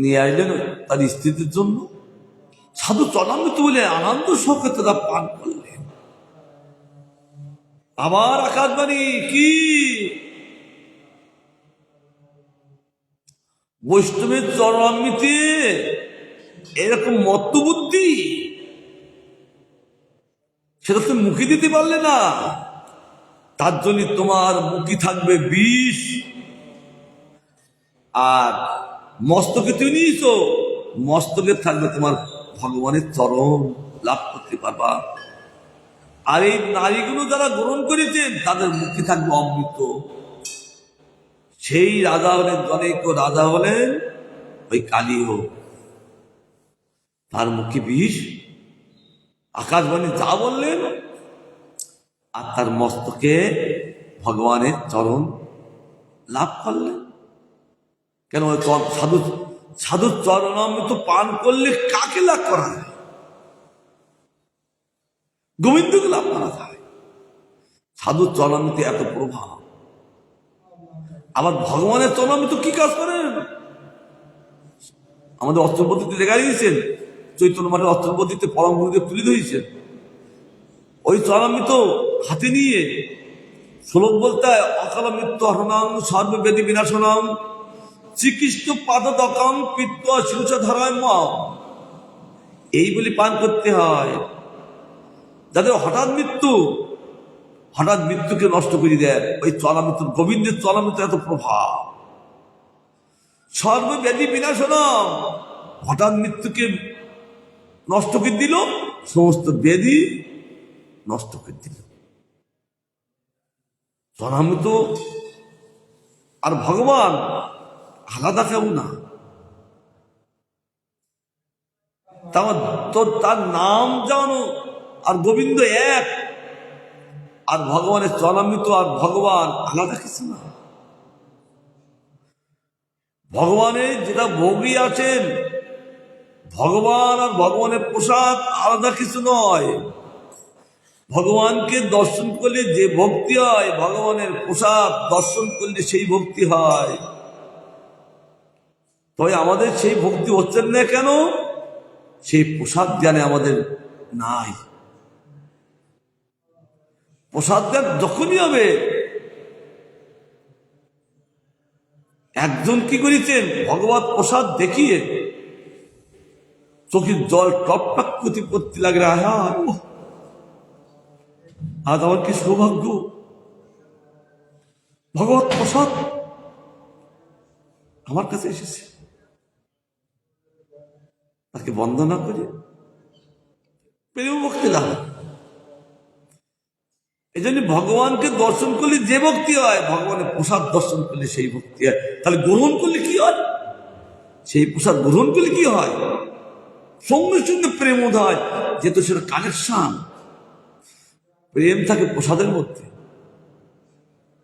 নিয়ে আসলেন তার স্ত্রীদের জন্য। সাধু চনামিত বলে আনন্দ শোকে তারা পান করলেন। আবার আকাশবাণী কি বৈষ্ণবের চরণামৃতে এরকম মত্তবুদ্ধি, সেটা তুমি মুখে দিতে পারলে না, তার জন্য তোমার মুখে থাকবে বিষ, আর মস্তকে তুমি নিয়েছো, মস্তকে থাকবে তোমার ভগবানের চরণ লাভ করতে পারবা। আর এই নারীগুলো যারা গ্রহণ করেছেন তাদের মুখে থাকবে অমৃত। সেই রাজা হলেন, জনৈক রাজা হলেন ওই কালীয়, তার মুখে বিষ, আকাশবাণী যা বললেন, আর তার মস্তকে ভগবানের চরণ লাভ করলেন। কেন সাধু সাধুর চরণামৃত পান করলে কাকে লাভ করা যায়? গোবিন্দকে লাভ করা যায়। সাধুর চরণামৃত এত প্রভাব। আবার ভগবানের চরণামৃত কি কাজ করেন? আমাদের অস্ত্রপতিতে দেখা দিয়েছেন, চৈতন্য মাঠের অস্ত্রপতিতে পরম গুরুদেব তুলে ধরেছেন। ওই চরণামৃত হাতে নিয়ে শ্লোক বলতে হয়, অকাল মৃত্যু হরণাং সর্ববেদী বিনাশনাং শ্রীকৃষ্ণ পাদদকাম পিত্ত শিরুষ ধরায় মা, এই বলে পান করতে হয়। যাদের হঠাৎ মৃত্যুকে নষ্ট করে দেয় ওই চরণামৃত, গোবিন্দের চরণামৃত এত প্রভাব। সর্বব্যাধি বিনাশনাম, হঠাৎ মৃত্যুকে নষ্ট করে দিল, সমস্ত ব্যাধি নষ্ট করে দিল চরণামৃত। আর ভগবান আলাদা কেউ না, তার নাম জানো, আর গোবিন্দ এক, আর ভগবানের চরণামৃত আর ভগবান আলাদা কিছু না। ভগবানের যেটা ভোগী আছেন, ভগবান আর ভগবানের প্রসাদ আলাদা কিছু নয়। ভগবানকে দর্শন করলে যে ভক্তি হয়, ভগবানের প্রসাদ দর্শন করলে সেই ভক্তি হয়। তবে আমাদের সেই ভক্তি হচ্ছেন না কেন? সেই প্রসাদ জ্ঞানে আমাদের নাই। প্রসাদ জ্ঞান যখনই হবে, একজন কি করেছেন, ভগবত প্রসাদ দেখিয়ে চোখের জল টপটপ করতে লাগে, আজ আমার কি সৌভাগ্য, ভগবত প্রসাদ আমার কাছে এসেছে, তাকে বন্দনা করে প্রেম ভক্তি লাভ। এই জন্য ভগবানকে দর্শন করলে যে ভক্তি হয়, ভগবানের প্রসাদ দর্শন করলে সেই ভক্তি হয়। তাহলে গ্রহণ করলে কি হয়? সেই প্রসাদ গ্রহণ করলে কি হয়? সঙ্গে সঙ্গে প্রেম হয়, যেহেতু সেটা কানেকশন। প্রেম থাকে প্রসাদের মধ্যে,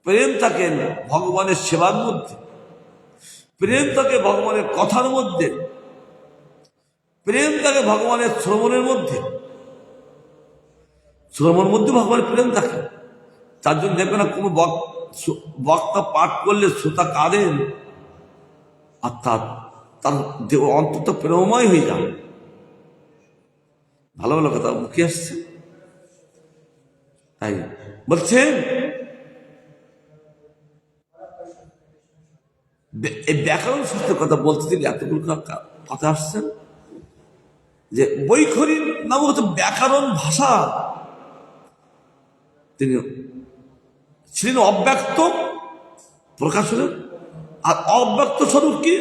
প্রেম থাকে ভগবানের সেবার মধ্যে, প্রেম থাকে ভগবানের কথার মধ্যে, প্রেম থাকে ভগবানের শ্রবণের মধ্যে। শ্রবণের মধ্যে ভগবানের প্রেম থাকে। তার জন্য দেখবে না কোনো বক্তা পাঠ করলে শ্রোতা কাঁদেন, আর তার অন্তত প্রেমময় হয়ে যান। ভালো ভালো কথা মুখে আসছে। তাই বলছেন এই ব্যাকরণ শাস্ত্রের কথা বলতে তিনি এতগুলো কথা আসছেন যে বৈখরী নাম হচ্ছে ব্যাকরণ ভাষা। তিনি ছিলেন অব্যক্ত, প্রকাশ হলেন। আর অব্যক্ত স্বরূপ কি?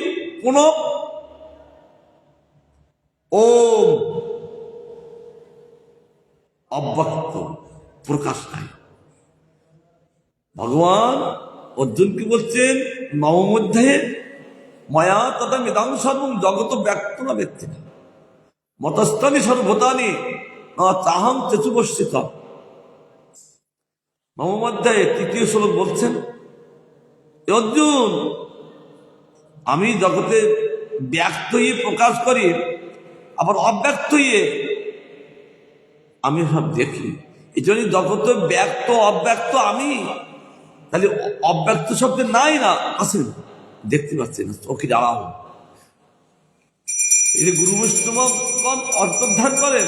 কোন ওম, অব্যক্ত, প্রকাশ নাই। ভগবান অর্জুনকে বলছেন নবম অধ্যায়ে, মায়া তথা মেদাং সর্বং জগত ব্যক্ত না ব্যক্তি না মতস্থানি সর্বভূতানি না চাহাং চেতুবস্থিত। নবম অধ্যায়ে তৃতীয় শ্লোক বলছেন, অর্জুন, আমি জগতে ব্যক্ত হয়ে প্রকাশ করি, আবার অব্যক্ত ইয়ে আমি সব দেখি। এই জন্য জগত ব্যক্ত অব্যক্ত আমি, তাহলে অব্যক্ত শব্দ নাই না, আছেন, দেখতে পাচ্ছেন, চোখে জ্বালাও। এই গুরু বৈষ্ণবগণ অন্তর্ধান করেন,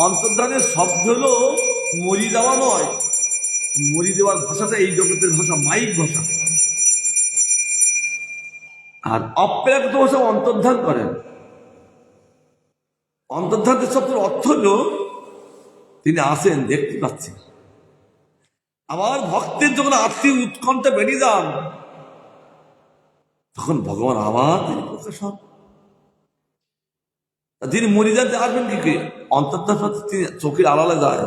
অন্তর্ধানের শব্দ হলো মরি দেওয়া নয়, মরি দেওয়ার ভাষাটা এই জগতের ভাষা, মাইক ভাষা। আর অপ্রাকৃত ভাষা অন্তর্ধান করেন। অন্তর্ধানের শব্দের অর্থ হল তিনি আসেন, দেখতে পাচ্ছেন। আমার ভক্তের যখন আত্মীয় উৎকণ্ঠা বেরিয়ে যান, তখন ভগবান আবার তিনি প্রকাশ হন। তিনি মরে যাতে আসবেন কি করে? অন্তর্ধান তিনি চোখের আড়ালে যায়।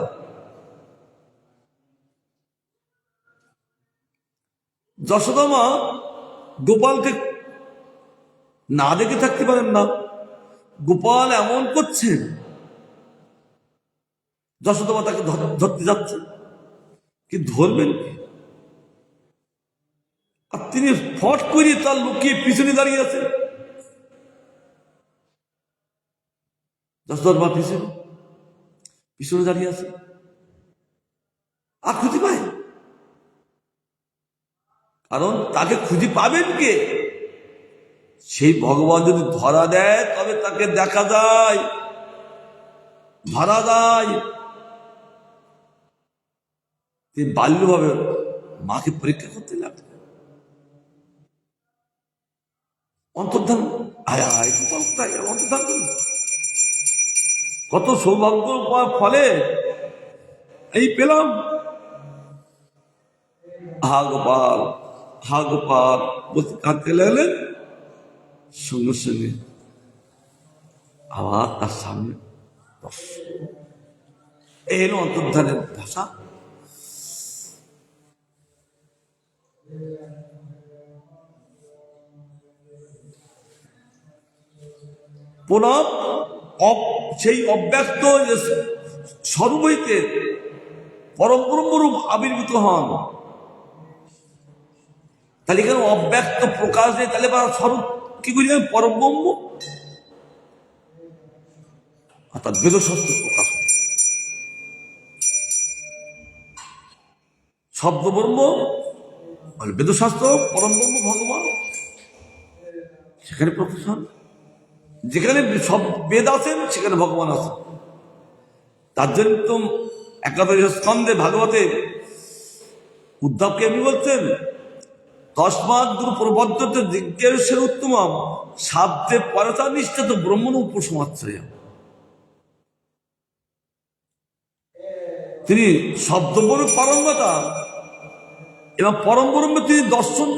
যশোদা মা গোপালকে না দেখে থাকতে পারেন না। গোপাল এমন করছেন, যশোদা মা তাকে ধরতে যাচ্ছে, কি ধরবেন কি? আর তিনি ফট করে তার লুকিয়ে পিছনে দাঁড়িয়ে আছেন। যশোদার মা পিছনে দাঁড়িয়ে আছে, আর খুঁজে পায়, কারণ তাকে খুঁজে পাবেন কে? সেই ভগবান যদি ধরা দেয় তবে তাকে দেখা যায়, ধরা যায়। তিনি বাল্যভাবে মাকে পরীক্ষা করতে লাগলেন। অন্তর্ধান অন্তর্ধান করুন। কত সৌভাগ্য ফলে এই পেলাম। হা গোপাল, হা গোপাল বলতে কাঁদতে লাগলেন। সঙ্গে সঙ্গে আবার তার সামনে এই হলো অন্তর্ধানের ভাষা। পুনঃ সেই অব্যক্ত স্বরূপ হইতে পরম ব্রহ্মরূপ আবির্ভূত হন। তাহলে কেন অব্যক্ত প্রকাশ নেই? তাহলে স্বরূপ কি করি? পরম ব্রহ্ম, অর্থাৎ বেদশাস্ত্র প্রকাশ হয়। শব্দ ব্রহ্ম বেদশাস্ত্র, পরম ব্রহ্ম ভগবান সেখানে প্রকাশ হন। যেখানে সব বেদ আছেন সেখানে ভগবান আছেন। তার জন্য তো একাদশ স্কন্ধে ভাগবতে উদ্ধবকে এমনি বলছেন, তস্মাৎ গুরু প্রবদ্ধত জিজ্ঞাসের উত্তম সাধ্যে পরতা নিষ্ঠিত ব্রহ্মণ উপসমাশ্রয়। তিনি শব্দবর পারঙ্গতা এবং পরম ব্রহ্মে তিনি দর্শন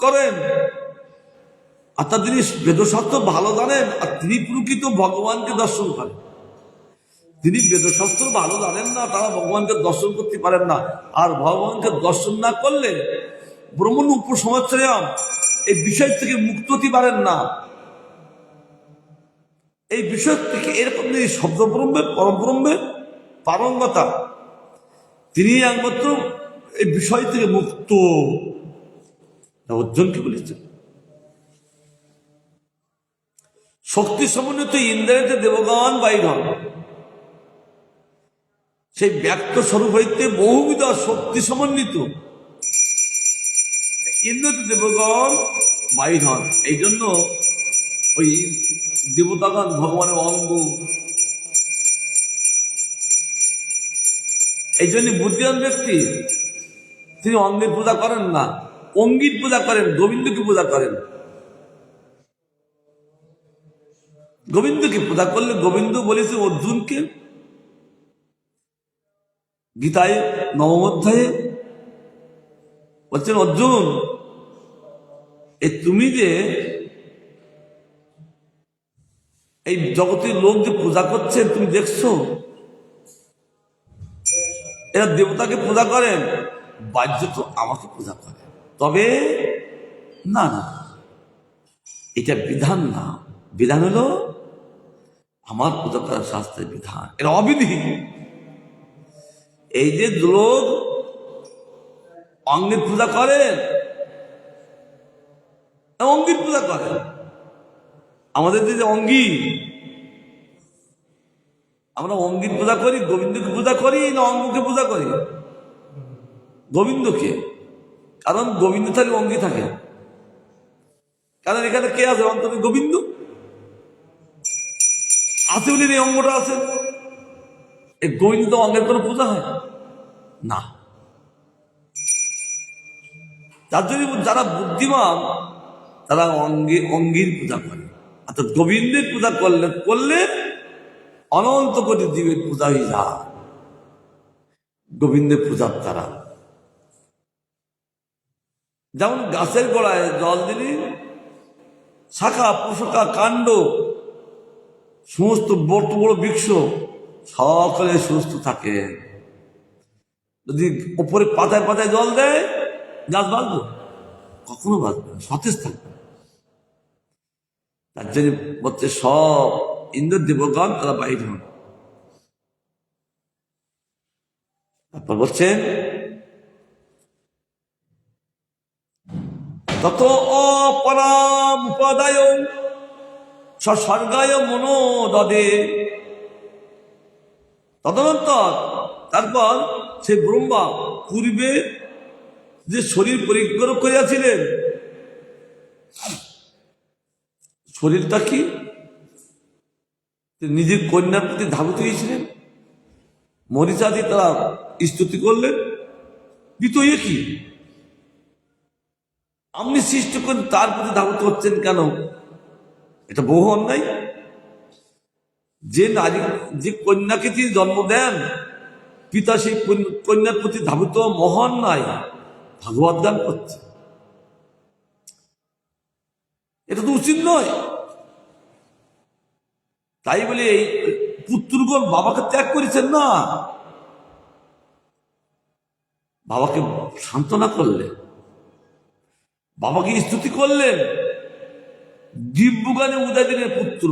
করেন, অর্থাৎ তিনি বেদশাস্ত্র ভালো জানেন, আর তিনি প্রকৃত ভগবানকে দর্শন করেন। তিনি বেদশাস্ত্র ভালো জানেন না, তারা ভগবানকে দর্শন করতে পারেন না। আর ভগবানকে দর্শন না করলে ব্রহ্মণ উপসমাশ্রয় এই বিষয় থেকে মুক্ত হতে পারেন না। এই বিষয় থেকে এরকম তিনি শব্দ ব্রহ্মের, পরম ব্রহ্মের পারঙ্গতা, তিনি একমাত্র এই বিষয় থেকে মুক্ত। অর্জুনকে বলেছেন, শক্তি সমন্বিত ইন্দ্রিয়তে দেবগণ বাইর হন। সেই ব্যক্ত স্বরূপ হইতে বহুবিধ শক্তি সমন্বিত ইন্দ্রিয়তে দেবগণ বাইর হন। এই জন্য ওই দেবতাগণ ভগবানের অঙ্গ। এই জন্য বুদ্ধিমান ব্যক্তি তিনি অঙ্গের পূজা করেন না, অঙ্গীর পূজা করেন, গোবিন্দকে পূজা করেন। গোবিন্দকে পূজা করলে গোবিন্দ বলেছে অর্জুনকে গীতায় নবম অধ্যায়ে, বলছেন অর্জুন এই তুমি যে এই জগতের লোক যে পূজা করছে তুমি দেখছো, এরা দেবতাকে পূজা করেন, বাহ্য তো আমাকে পূজা করে। তবে না না, এটা বিধান না। বিধান হলো আমার পূজা করার শাস্ত্রের বিধান, এর অবিধি। এই যে লোক অঙ্গের পূজা করেন, অঙ্গের পূজা করেন, আমাদের যে অঙ্গি, আমরা অঙ্গির পূজা করি, গোবিন্দকে পূজা করি না অঙ্গকে পূজা করি? গোবিন্দকে। কারণ গোবিন্দ থাকলে অঙ্গি থাকে, কারণ এখানে কে আছে অন্তরে? গোবিন্দ আছে বলে এই অঙ্গটা আছে। এই গোবিন্দ অঙ্গের কোনো পূজা হয় না। তার জন্য যারা বুদ্ধিমান তারা অঙ্গির পূজা করে, অর্থাৎ গোবিন্দের পূজা করলে অনন্ত কোটি জীবের পূজা হয়ে যায় গোবিন্দের পূজার দ্বারা। যেমন গাছের গোড়ায় জল দিলি শাখা প্রশাখা কাণ্ড সমস্ত বড় বড় বৃক্ষ সকলে সুস্থ থাকে। যদি উপরে পাতায় পাতায় জল দেয় গাছ বাঁচবে? কখনো বাঁচবে না, সতেজ থাকবে। তার জন্য বলছে সব ইন্দ্র দেবগণ তারা বাইর হন। তারপর বলছেন তত অপরাম উপাদায় সস্বর্গায় মনোদদে। তদনন্তর তারপর সে ব্রহ্মা পূর্বে যে শরীর পরিগ্রহ করিয়াছিলেন, শরীরটা কি নিজের কন্যার প্রতি ধাবিত হয়েছিলেন। মরিচাদি তারা স্তুতি করলেন, কিন্তু এ কি আপনি সৃষ্টি করেন তার প্রতি ধাবিত হচ্ছেন কেন? এটা বহু অন্যায়। যে নারী, যে কন্যাকে তিনি জন্ম দেন, পিতা সেই কন্যার প্রতি ধাবিত মহান নাই, ভাগবত গান করছে। এটা তো উচিত নয়। তাই বলে এই পুত্রগণ বাবাকে ত্যাগ করেছেন না, বাবাকে সান্ত্বনা করলেন, বাবাকে স্তুতি করলেন, দিব্যজ্ঞানে উদয় দিনের পুত্র।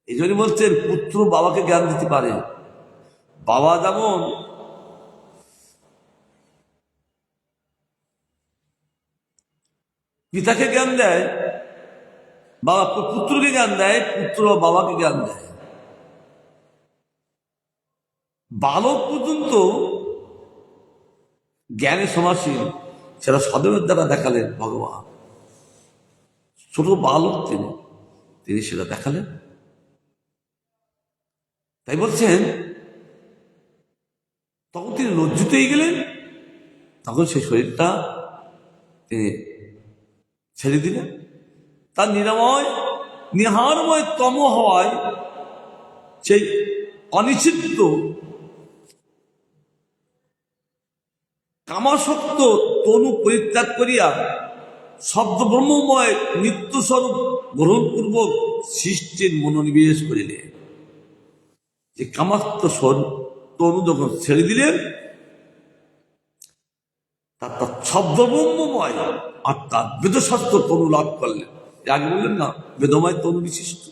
এই জন্য বলছেন পুত্র বাবাকে জ্ঞান দিতে পারে। বাবা যেমন পিতাকে জ্ঞান দেয়, বাবা পুত্রকে জ্ঞান দেয়, পুত্র বাবাকে জ্ঞান দেয়। বালক পর্যন্ত জ্ঞানে সমাসীন, সেটা সদবের দ্বারা দেখালেন ভগবান। ছোট বালক তিনি সেটা দেখালেন। তাই বলছেন তখন তিনি লজ্জিত হয়ে গেলেন, তখন সেই শরীরটা তিনি ছেড়ে দিলেন। তার নিহারময় তম হওয়ায় সেই অনিষিদ্ধ কামাসক্ত তনু পরিত্যাগ করিয়া শব্দ ব্রহ্মময় নিত্যস্বরূপ গ্রহণপূর্বক সৃষ্টির মনোনিবেশ করিলেন। যে কামাত্ম তনু যখন ছেড়ে দিলেন, তার শব্দ ব্রহ্মময় অর্থাৎ বেদশাস্ত্র তনু লাভ করলেন। আগে বললেন না বেদময় তনু বিশিষ্ট।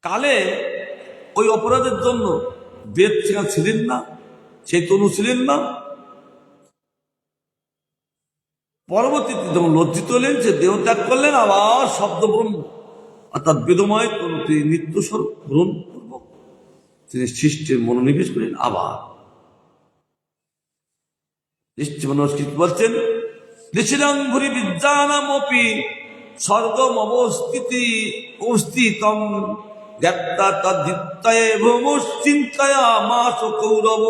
কালে ওই অপরাধের জন্য বেদ সেখানে ছিলেন না, সেই তনু ছিলেন না। পরবর্তীতে যখন লজ্জিত হলেন, সে দেহ ত্যাগ করলেন, আবার শব্দ ব্রহ্ম অর্থাৎ বেদময় তনু তিনি নিত্যস্বরূপ গ্রহণ পূর্বক তিনি সৃষ্টির মনোনিবেশ করেন। আবার বলছেন ঋষিরঙ্গুরি বিদ্যানামপি স্বর্গম অবস্থিতম জ্ঞাতা তদ্ধিত্তয়ে ভৌমশ্চিন্তয়া মাস কৌরব।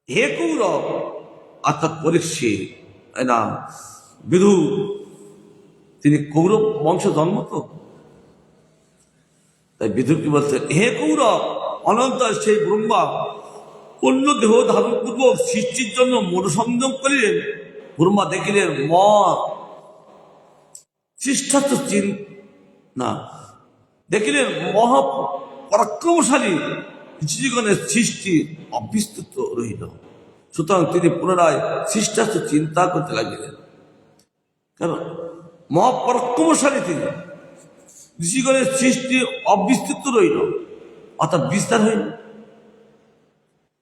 হে কৌরব অর্থাৎ পরীক্ষিত না বিধু, তিনি কৌরব বংশ জন্ম তো, তাই বিধুর কি বলছেন হে কৌরব, অনন্তর সেই ব্রহ্মা অন্য দেহ ধারণ পূর্বক সৃষ্টির জন্য মনোসংযম করিলেন। ব্রহ্মা দেখিলেন শিষ্টার্থ না দেখিলেন মহাপরাক্রমশালী ঋষিগণের সৃষ্টি অবিস্তৃত রহিল। সুতরাং তিনি পুনরায় শিষ্টার্থ চিন্তা করতে লাগিলেন। কারণ মহাপরাক্রমশালী তিনি, ঋষিগণের সৃষ্টি অবিস্তৃত রইল অর্থাৎ বিস্তার হইল,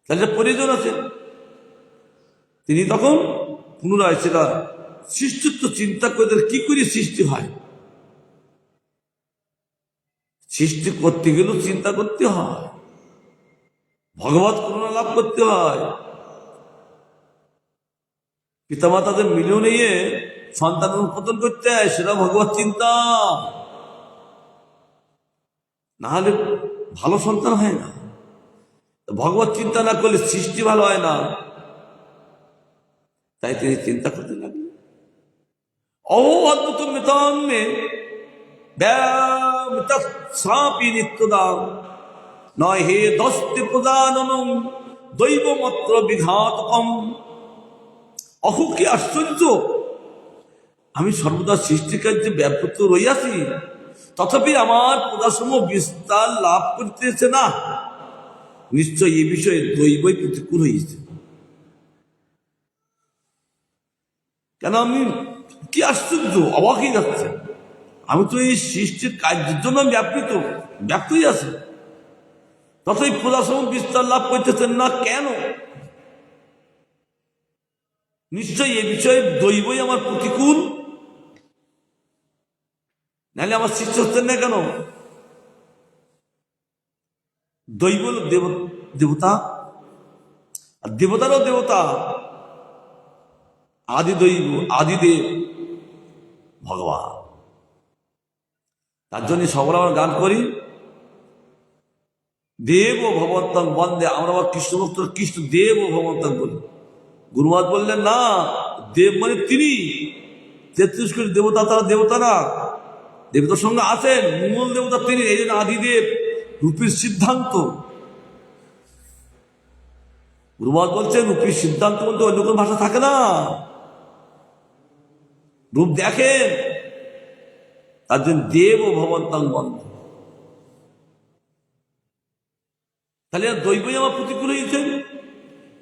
তাহলে প্রয়োজন আছে। তিনি তখন পুনরায় সেটা সৃষ্টিত্ব চিন্তা করে কি করে সৃষ্টি হয়। সৃষ্টি করতে গেলেও চিন্তা করতে হয়, ভগবত করুণা লাভ করতে হয়। পিতামাতাদের মিলিয়ে নিয়ে সন্তান উৎপাদন করতে হয়, সেটা ভগবত চিন্তা, না হলে ভালো সন্তান হয় না। ভগবত চিন্তা না করলে সৃষ্টি ভালো হয় না। তাই তিনি চিন্তা করতে লাগলেন। অদ্ভুত মেতান্নে ব্যাপী নিত্যদান নয় হে দস্তে প্রদানম দৈবমাত্র বিঘাতকম। অহু কি আশ্চর্য, আমি সর্বদা সৃষ্টিকার্যে ব্যাপৃত রইয়াছি, তথাপি আমার প্রদাসম বিস্তার লাভ করিতেছে না। নিশ্চয় এই বিষয়ে দৈবই প্রতিকূল হয়েছে। কেন আমি কি আশ্চর্য, অবাক হয়ে যাচ্ছে। আমি তো এই সৃষ্টির কার্যের জন্য ব্যাপ্তই আছে, তথাপি প্রদাসম বিস্তার লাভ করতেছেন না কেন? নিশ্চয় এই বিষয়ে দৈবই আমার প্রতিকূল, নাহলে আমার সৃষ্টি হচ্ছেন না কেন? দৈব দেবতা, আর দেবতারও দেবতা, আদি দৈব আদিদেব ভগবান। তার জন্য সবার আমরা গান করি, দেব ভগবন্তং বন্দে। আমরা আবার কৃষ্ণ ভক্ত, কৃষ্ণ দেব ভগবন্তং বলি। গুরুমাত বললেন না, দেব মানে তিনি, 33 কোটি দেবতা, তারা দেবতা না, দেবতার সঙ্গে আছেন, মূল দেবতা তিনি। এই জন্য আদিদেব রূপের সিদ্ধান্ত। গুরুমাত বলছেন রূপের সিদ্ধান্ত বলতে অন্য কোন ভাষা থাকে না, রূপ দেখেন। তার জন্য দেব ভগবন্তং বন্ধ। তাহলে দৈবই আমার প্রতিকূল হয়েছেন,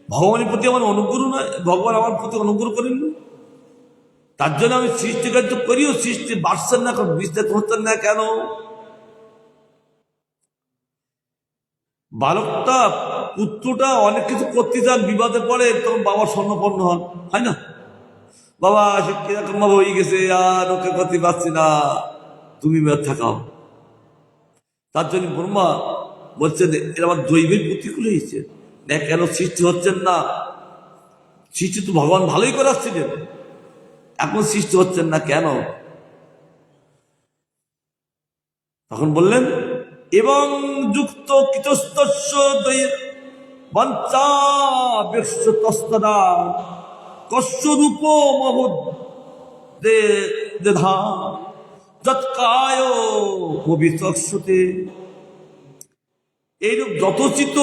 ভগবানের প্রতি আমার অনুগ্রহ নয়, ভগবান আমার প্রতি অনুগ্রহ করেন। তার জন্য আমি সৃষ্টি কার্য করিও সৃষ্টি বাড়ছেন না, বিস্তারিত হচ্ছেন না কেন? বালকটা, পুত্রটা অনেক কিছু করতে চান, বিবাদে পড়ে, তখন বাবার স্বর্ণপন্ন হন, হয় না? বাবা সে কিরকম ভাবে হয়ে গেছে, আর ওকে করতে পারছি না, তুমি থাকাও। তার জন্য ব্রহ্মা বলছেন এর আমার দৈবের প্রতিকূল হয়েছে না কেন, সৃষ্টি হচ্ছেন না? সৃষ্টি তো ভগবান ভালোই করাচ্ছিলেন, এখন সৃষ্টি হচ্ছেন না কেন? তখন বললেন এবং যুক্ত কৃতস্তস্য বঞ্চা বিশ্বতস্তদা কস্যরূপ মহুদ দেধা যৎকায় ভবিষ্যতে। এইরূপ যথোচিত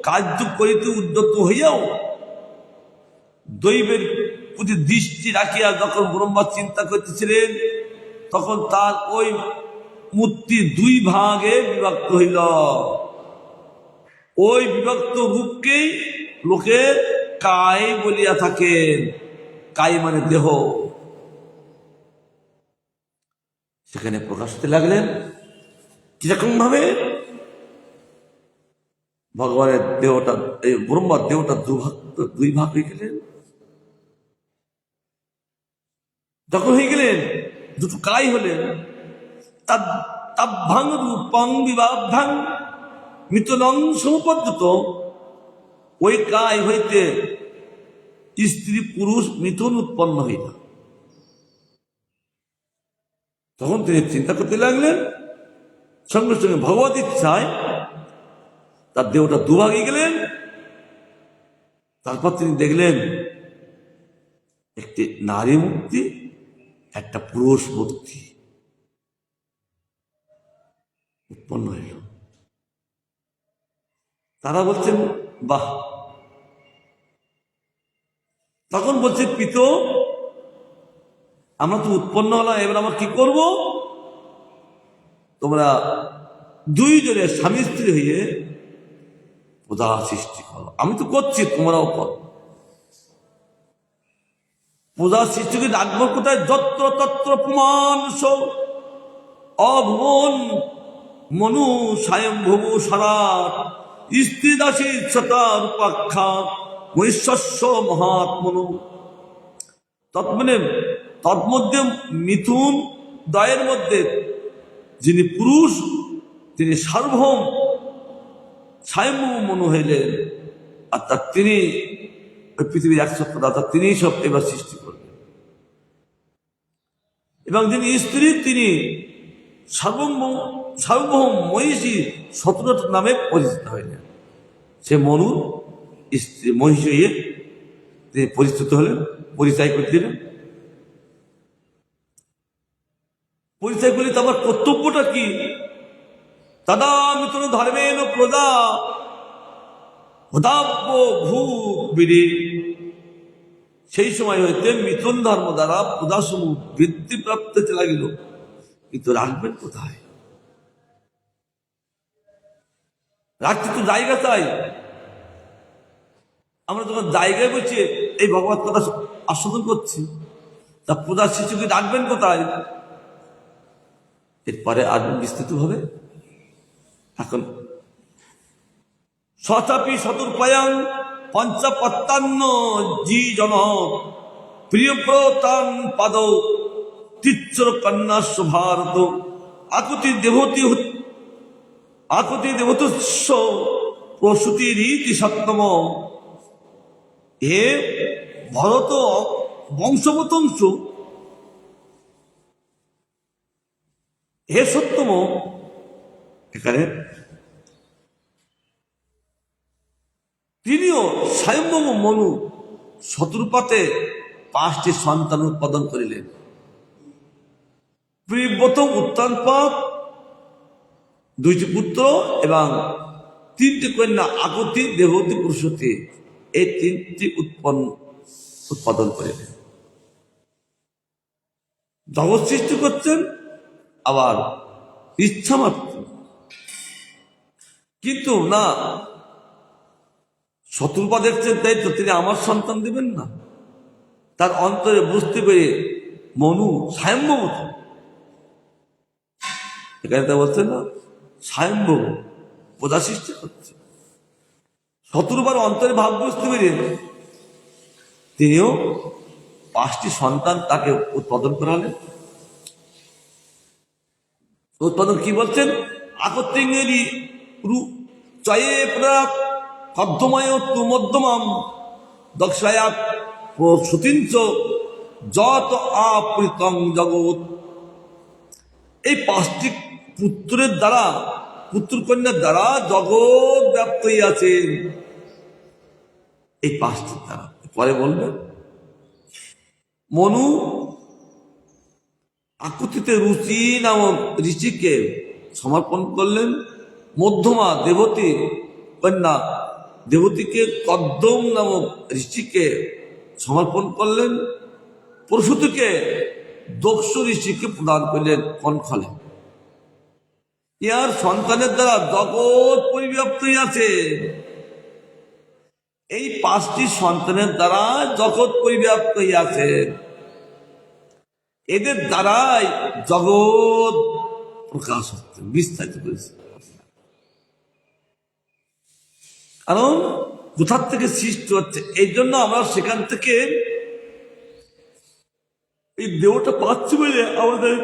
কার্য করিতে উদ্যত হইয়াও দৈবের প্রতি দৃষ্টি রাখিয়া যখন ব্রহ্মা চিন্তা করতেছিলেন, তখন তার ওই মূর্তি 2 ভাগে বিভক্ত হইল। ওই বিভক্ত রূপকেই লোকে কায় বলিয়া থাকেন। কায় মানে দেহ। সেখানে প্রকাশ হতে লাগলেন কিরকম ভাবে ভগবানের দেহটা, এই ব্রহ্মার দেহটা 2 ভাগ হয়ে গেলেন। যখন হয়ে গেলেন, 2টো কায় হলেন, তাভ্যাং রূপং বিবাভ্যাং মিথুনং সমুপদ্যত। ওই কায় হইতে স্ত্রী পুরুষ মিথুন উৎপন্ন হইল। তখন তিনি চিন্তা করতে লাগলেন, সঙ্গে সঙ্গে ভগবত ইচ্ছায় তার দেহটা 2 ভাগ হয়ে গেলেন। তারপর তিনি দেখলেন একটি নারী মূর্তি, একটা পুরুষ মূর্তি উৎপন্ন হইল। তারা বলছেন বাহ। তখন বলছে পিত, আমরা তো উৎপন্ন হলাম, এবার আমরা কি করব? তোমরা 2 জনের স্বামী স্ত্রী হয়ে প্রজা সৃষ্টি করো। আমি তো করছি, তোমরাও করো। প্রজা সৃষ্টিকে রাখবো কোথায়? যত্র তত্র পুমাংস অভুবন মনু স্বয়ংভূ সরাট স্ত্রী দাসী সতার উপাখ্যা মহিষস্য মহাত্মনু। তৎমানে তন্মধ্যে মিথুন দ্বয়ের মধ্যে যিনি পুরুষ তিনি সার্বভৌম স্বয়ম্ভূ মনু হইলেন, অর্থাৎ তিনি ওই পৃথিবীর একসত্তা, অর্থাৎ তিনিই সব এবার সৃষ্টি করবেন। এবং যিনি স্ত্রী তিনি সার্বভৌম মহিষী শত্রুট নামে পরিচিত হইলেন। সে মনু স্ত্রী মহিষী হয়ে তিনি পরিচিত হলেন, পরিচয় করে দিলেন। পরিচয় করলে আমার কর্তব্যটা কি? তদা মিথুন ধর্মেন প্রজা হদাব্য ভূ বিড়ি, সেই সময় হইতে মিথুন ধর্ম দ্বারা প্রজাসমূহ বৃদ্ধি প্রাপ্ত হতে লাগিল। কিন্তু রাখবেন কোথায়? রাখতে তো জায়গা চাই। আমরা যখন জায়গায় বসে এই ভগবত কথা আস্বাদন করছি, তা প্রজা শিশুকে রাখবেন কোথায়? এরপরে আর বিস্তৃত হবে। এখন সচাপি শতুর্পায়াং পঞ্চপত্তান্ন জি জন প্রিয়প্রতান পাদ তিচ্ছর কন্যা ভারত আকুতি দেবতুস্য প্রসূতি রীতি সপ্তম। হে ভরত বংশবতংশ, হে সত্যম, এখানে তিনিও স্বয়ম্ভব মনু শত্রুপাতে 5টি সন্তান উৎপাদন করিলেন। প্রথম উত্তানপাত 2টি পুত্র এবং 3টি কন্যা আকুতি দেবতী প্রসূতি, এই 3টি উৎপাদন করিলেন। জগৎ সৃষ্টি করছেন আবার ইচ্ছা মাত্র, কিন্তু না, শত্রুপা দেখছেন তাই তো তিনি আমার সন্তান দিবেন না। তার অন্তরে বুঝতে পেরে মনু স্বয়ম্ভব, এখানে তা বলছে না স্বয়ম্ভব প্রজা সৃষ্টি করছে। শত্রুপার অন্তরে ভাব বুঝতে পেরে তিনিও 5টি সন্তান তাকে উৎপাদন করালেন। উৎপাদন কি বলছেন? আকত্রিঙ্গেরি চয়ে প্রাক কদ্ধময় তুমধ্যমাম দক্ষায়াত প্রসূতিঞ্চ যত আপৃতং জগৎ। এই 5টি পুত্রের দ্বারা, পুত্র কন্যার দ্বারা জগৎ ব্যাপ্ত হইয়াছেন। এই 5টির দ্বারা পরে বলবেন। মনু আকুতিতে রুচি নামক ঋষিকে সমর্পণ করলেন। মধ্যমা দেবতী কন্যা দেবতীকে কদ্দম নামক ঋষিকে সমর্পণ করলেন। প্রসূতিকে দক্ষ ঋষিকে প্রদান করলেন কনখলে। ইহার সন্তানের দ্বারা জগৎ পরিব্যাপ্ত আছে। এই 5টি সন্তানের দ্বারা জগৎ পরিব্যাপ্ত আছে। এদের দ্বারাই জগৎ প্রকাশ হচ্ছে, বিস্তারিত করেছে। কারণ কোথার থেকে সৃষ্টি হচ্ছে, এই জন্য আমরা সেখান থেকে এই দেহটা পাচ্ছি বলে আমাদের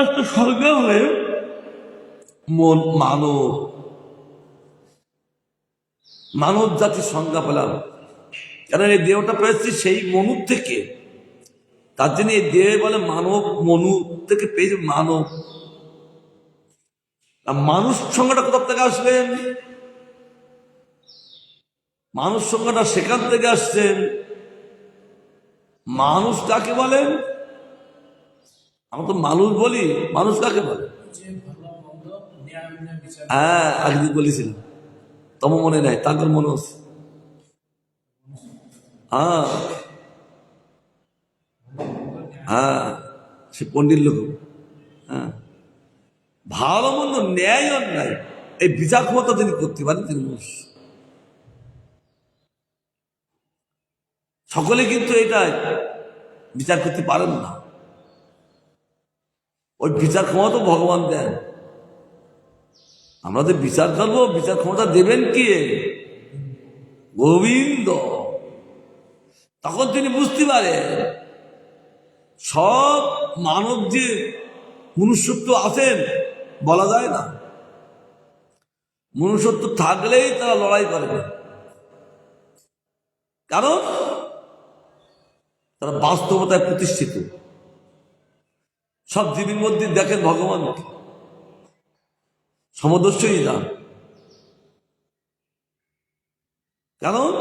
একটা সংজ্ঞা হয় মন মানব জাতির সংজ্ঞা পেলাম। কারণ এই দেহটা পেয়েছি সেই মনুর থেকে, তার জন্য এই দেহ বলে মানব, মনু থেকে পেয়েছে মানব। মানুষ সংজ্ঞাটা কোথা থেকে আসলেন? মানুষ সংজ্ঞাটা সেখান থেকে আসছেন। মানুষ কাকে বলেন? আমরা তো মানুষ বলি, মানুষ কাকে বলে? হ্যাঁ, একদিন বলেছিলাম, তোমার মনে নাই, তাদের মনে হচ্ছে। হ্যাঁ হ্যাঁ, সে পণ্ডিত লোক। হ্যাঁ, ভালো মন্দ ন্যায় অন্যায় এই বিচার ক্ষমতা তিনি করতে পারেন, তিনি মানুষ। সকলে কিন্তু এটা বিচার করতে পারেন না। ওই বিচার ক্ষমতা ভগবান দেন। আমরা যে বিচার করবো, বিচার ক্ষমতা দেবেন কে? গোবিন্দ। তখন তিনি বুঝতে পারেন সব মানব যে মনুষ্যত্ব আছেন বলা যায় না। মনুষ্যত্ব থাকলেই তারা লড়াই করে না, কারণ তারা বাস্তবতায় প্রতিষ্ঠিত। সব জীবের মধ্যে দেখেন ভগবান সমদর্শই না, কারণ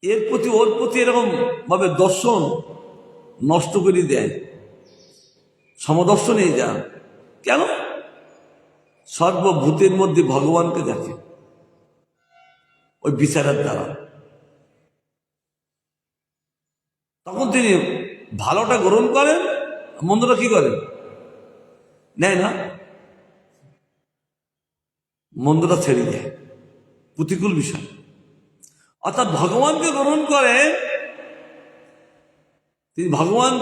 এর প্রতি ওর প্রতি এরকম ভাবে দর্শন নষ্ট করে দেয়, সমদর্শনই যা। কেন? সর্বভূতের মধ্যে ভগবানকে দেখে ওই বিচারের দ্বারা। তখন তিনি ভালোটা গ্রহণ করেন, মন্দটা কি করেন? নেয় না, মন্দটা ছেড়ে দেয়, প্রতিকূল বিষয়। অর্থাৎ ভগবানকে গ্রহণ করে, তিনি ভগবান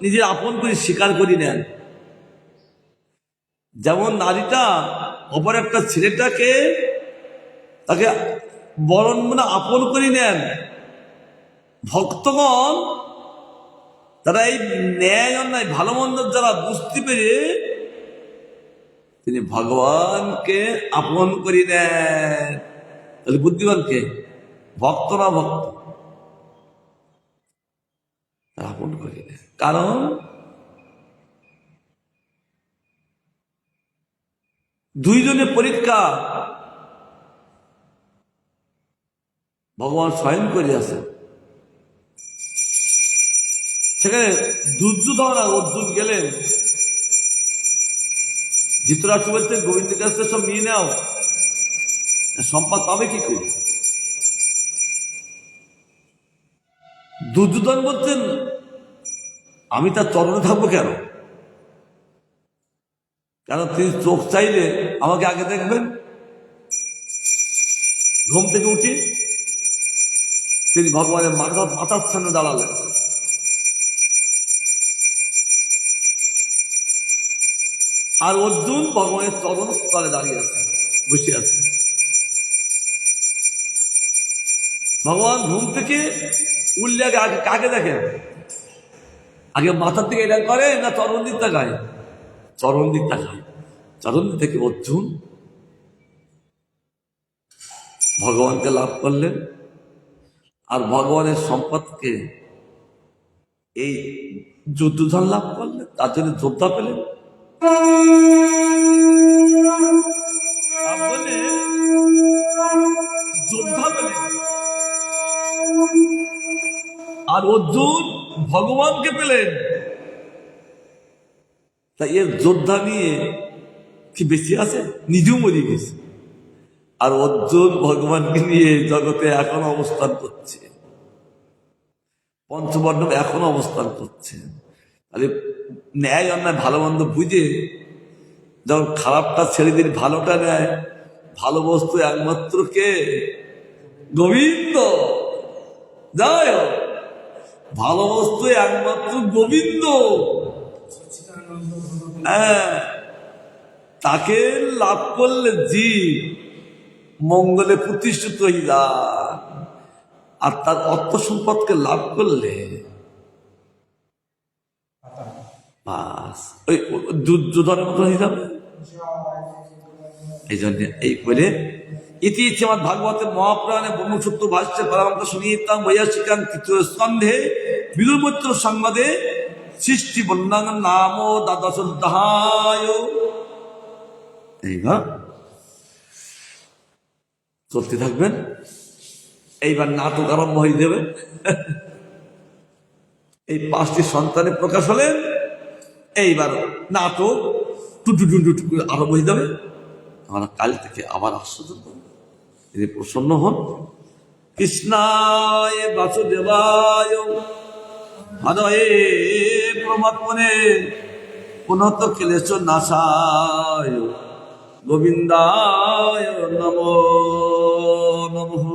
নিজের আপন করে স্বীকার করে নেন। যেমন নারীটা অপর একটা ছেলেটাকে তাকে বরণ মানে আপন করে নেন, ভক্তগণ তারা এই ন্যায় অন্যায় ভালো মন্দ যারা বুঝতে পেরে তিনি ভগবানকে আপন করে নেন। তাহলে বুদ্ধিমানকে, ভক্ত না ভক্ত, আপন করে নেন। কারণ দুইজনের পরীক্ষা ভগবান স্বয়ং করে আছে। সেখানে দুর্যোধন আর অর্জুন গেলেন, ধৃতরাষ্ট্র বলতে গোবিন্দের কাছে সব নিয়ে নাও, সম্পদ পাবে কি করে? দুর্যোধন বলছেন আমি তার চরণে থাকবো কেন? কারণ তিনি চোখ চাইলে আমাকে আগে দেখবেন। ঘুম থেকে উঠি তিনি ভগবানের মাথার সামনে দাঁড়ালেন। আর অর্জুন ভগবানের চরণ তলে দাঁড়িয়ে আছে, বসে আছে। ভগবান ঘুম থেকে উঠলে আগে কাকে দেখেন? আগে মাথার থেকে এটা করে না চরণ দিক তাকায়? চরণ দিক তাকায়। চরণ থেকে অর্জুন ভগবানকে লাভ করলেন, আর ভগবানের সম্পদকে এই যুদ্ধধন লাভ করলেন, তার জন্য যোদ্ধা পেলেন। যোদ্ধা পেলেন, আর অর্জুন ভগবানকে পেলেন। তাই এর যোদ্ধা নিয়ে কি বেশি আছে? নিজেও মরে গেছে। আর অর্জুন ভগবানকে নিয়ে জগতে এখন অবস্থান করছে, পঞ্চবর্ণম এখন অবস্থান করছে। তাহলে ন্যায় অন্যায় ভালো মন্দ বুঝে যখন খারাপটা ছেড়ে দিন ভালোটা নেয়, ভালো বস্তু একমাত্র কে? গোবিন্দ। যাই হোক, ভালো বস্তু একমাত্র গোবিন্দ। হ্যাঁ, তাকে লাভ করলে জীব মঙ্গলে প্রতিষ্ঠিত হয়ে যায়, আর তার অর্থ সম্পদকে লাভ করলে বাস ওই দুর্যোধনের মতো হয়ে যাবে। এই জন্য এই করে ইতি শ্রীমদ্ ভাগবতের মহাপুরাণে ব্রহ্মসূত্র ভাষ্যে পরামর্শ শুনিতাম বৈয়াসিকাং তৃতীয় স্কন্ধে বিদুরপুত্র সংবাদে সৃষ্টি বন্যাং নাম দ্বাদশোধ্যায়। এইবার চলতে থাকবেন, এইবার নাটক আরম্ভ হয়ে যাবে। এই 5টি সন্তানের প্রকাশ হলেন, এইবার নাটক টুটু করে আরম্ভ হয়ে যাবে। আমরা কাল থেকে আবার আশ্চর্য তিনি প্রসন্ন হন। কৃষ্ণায় বাসুদেবায় হরয়ে পরমাত্মনে পুনঃ ক্লেশ নাশায় গোবিন্দায় নমো নমঃ।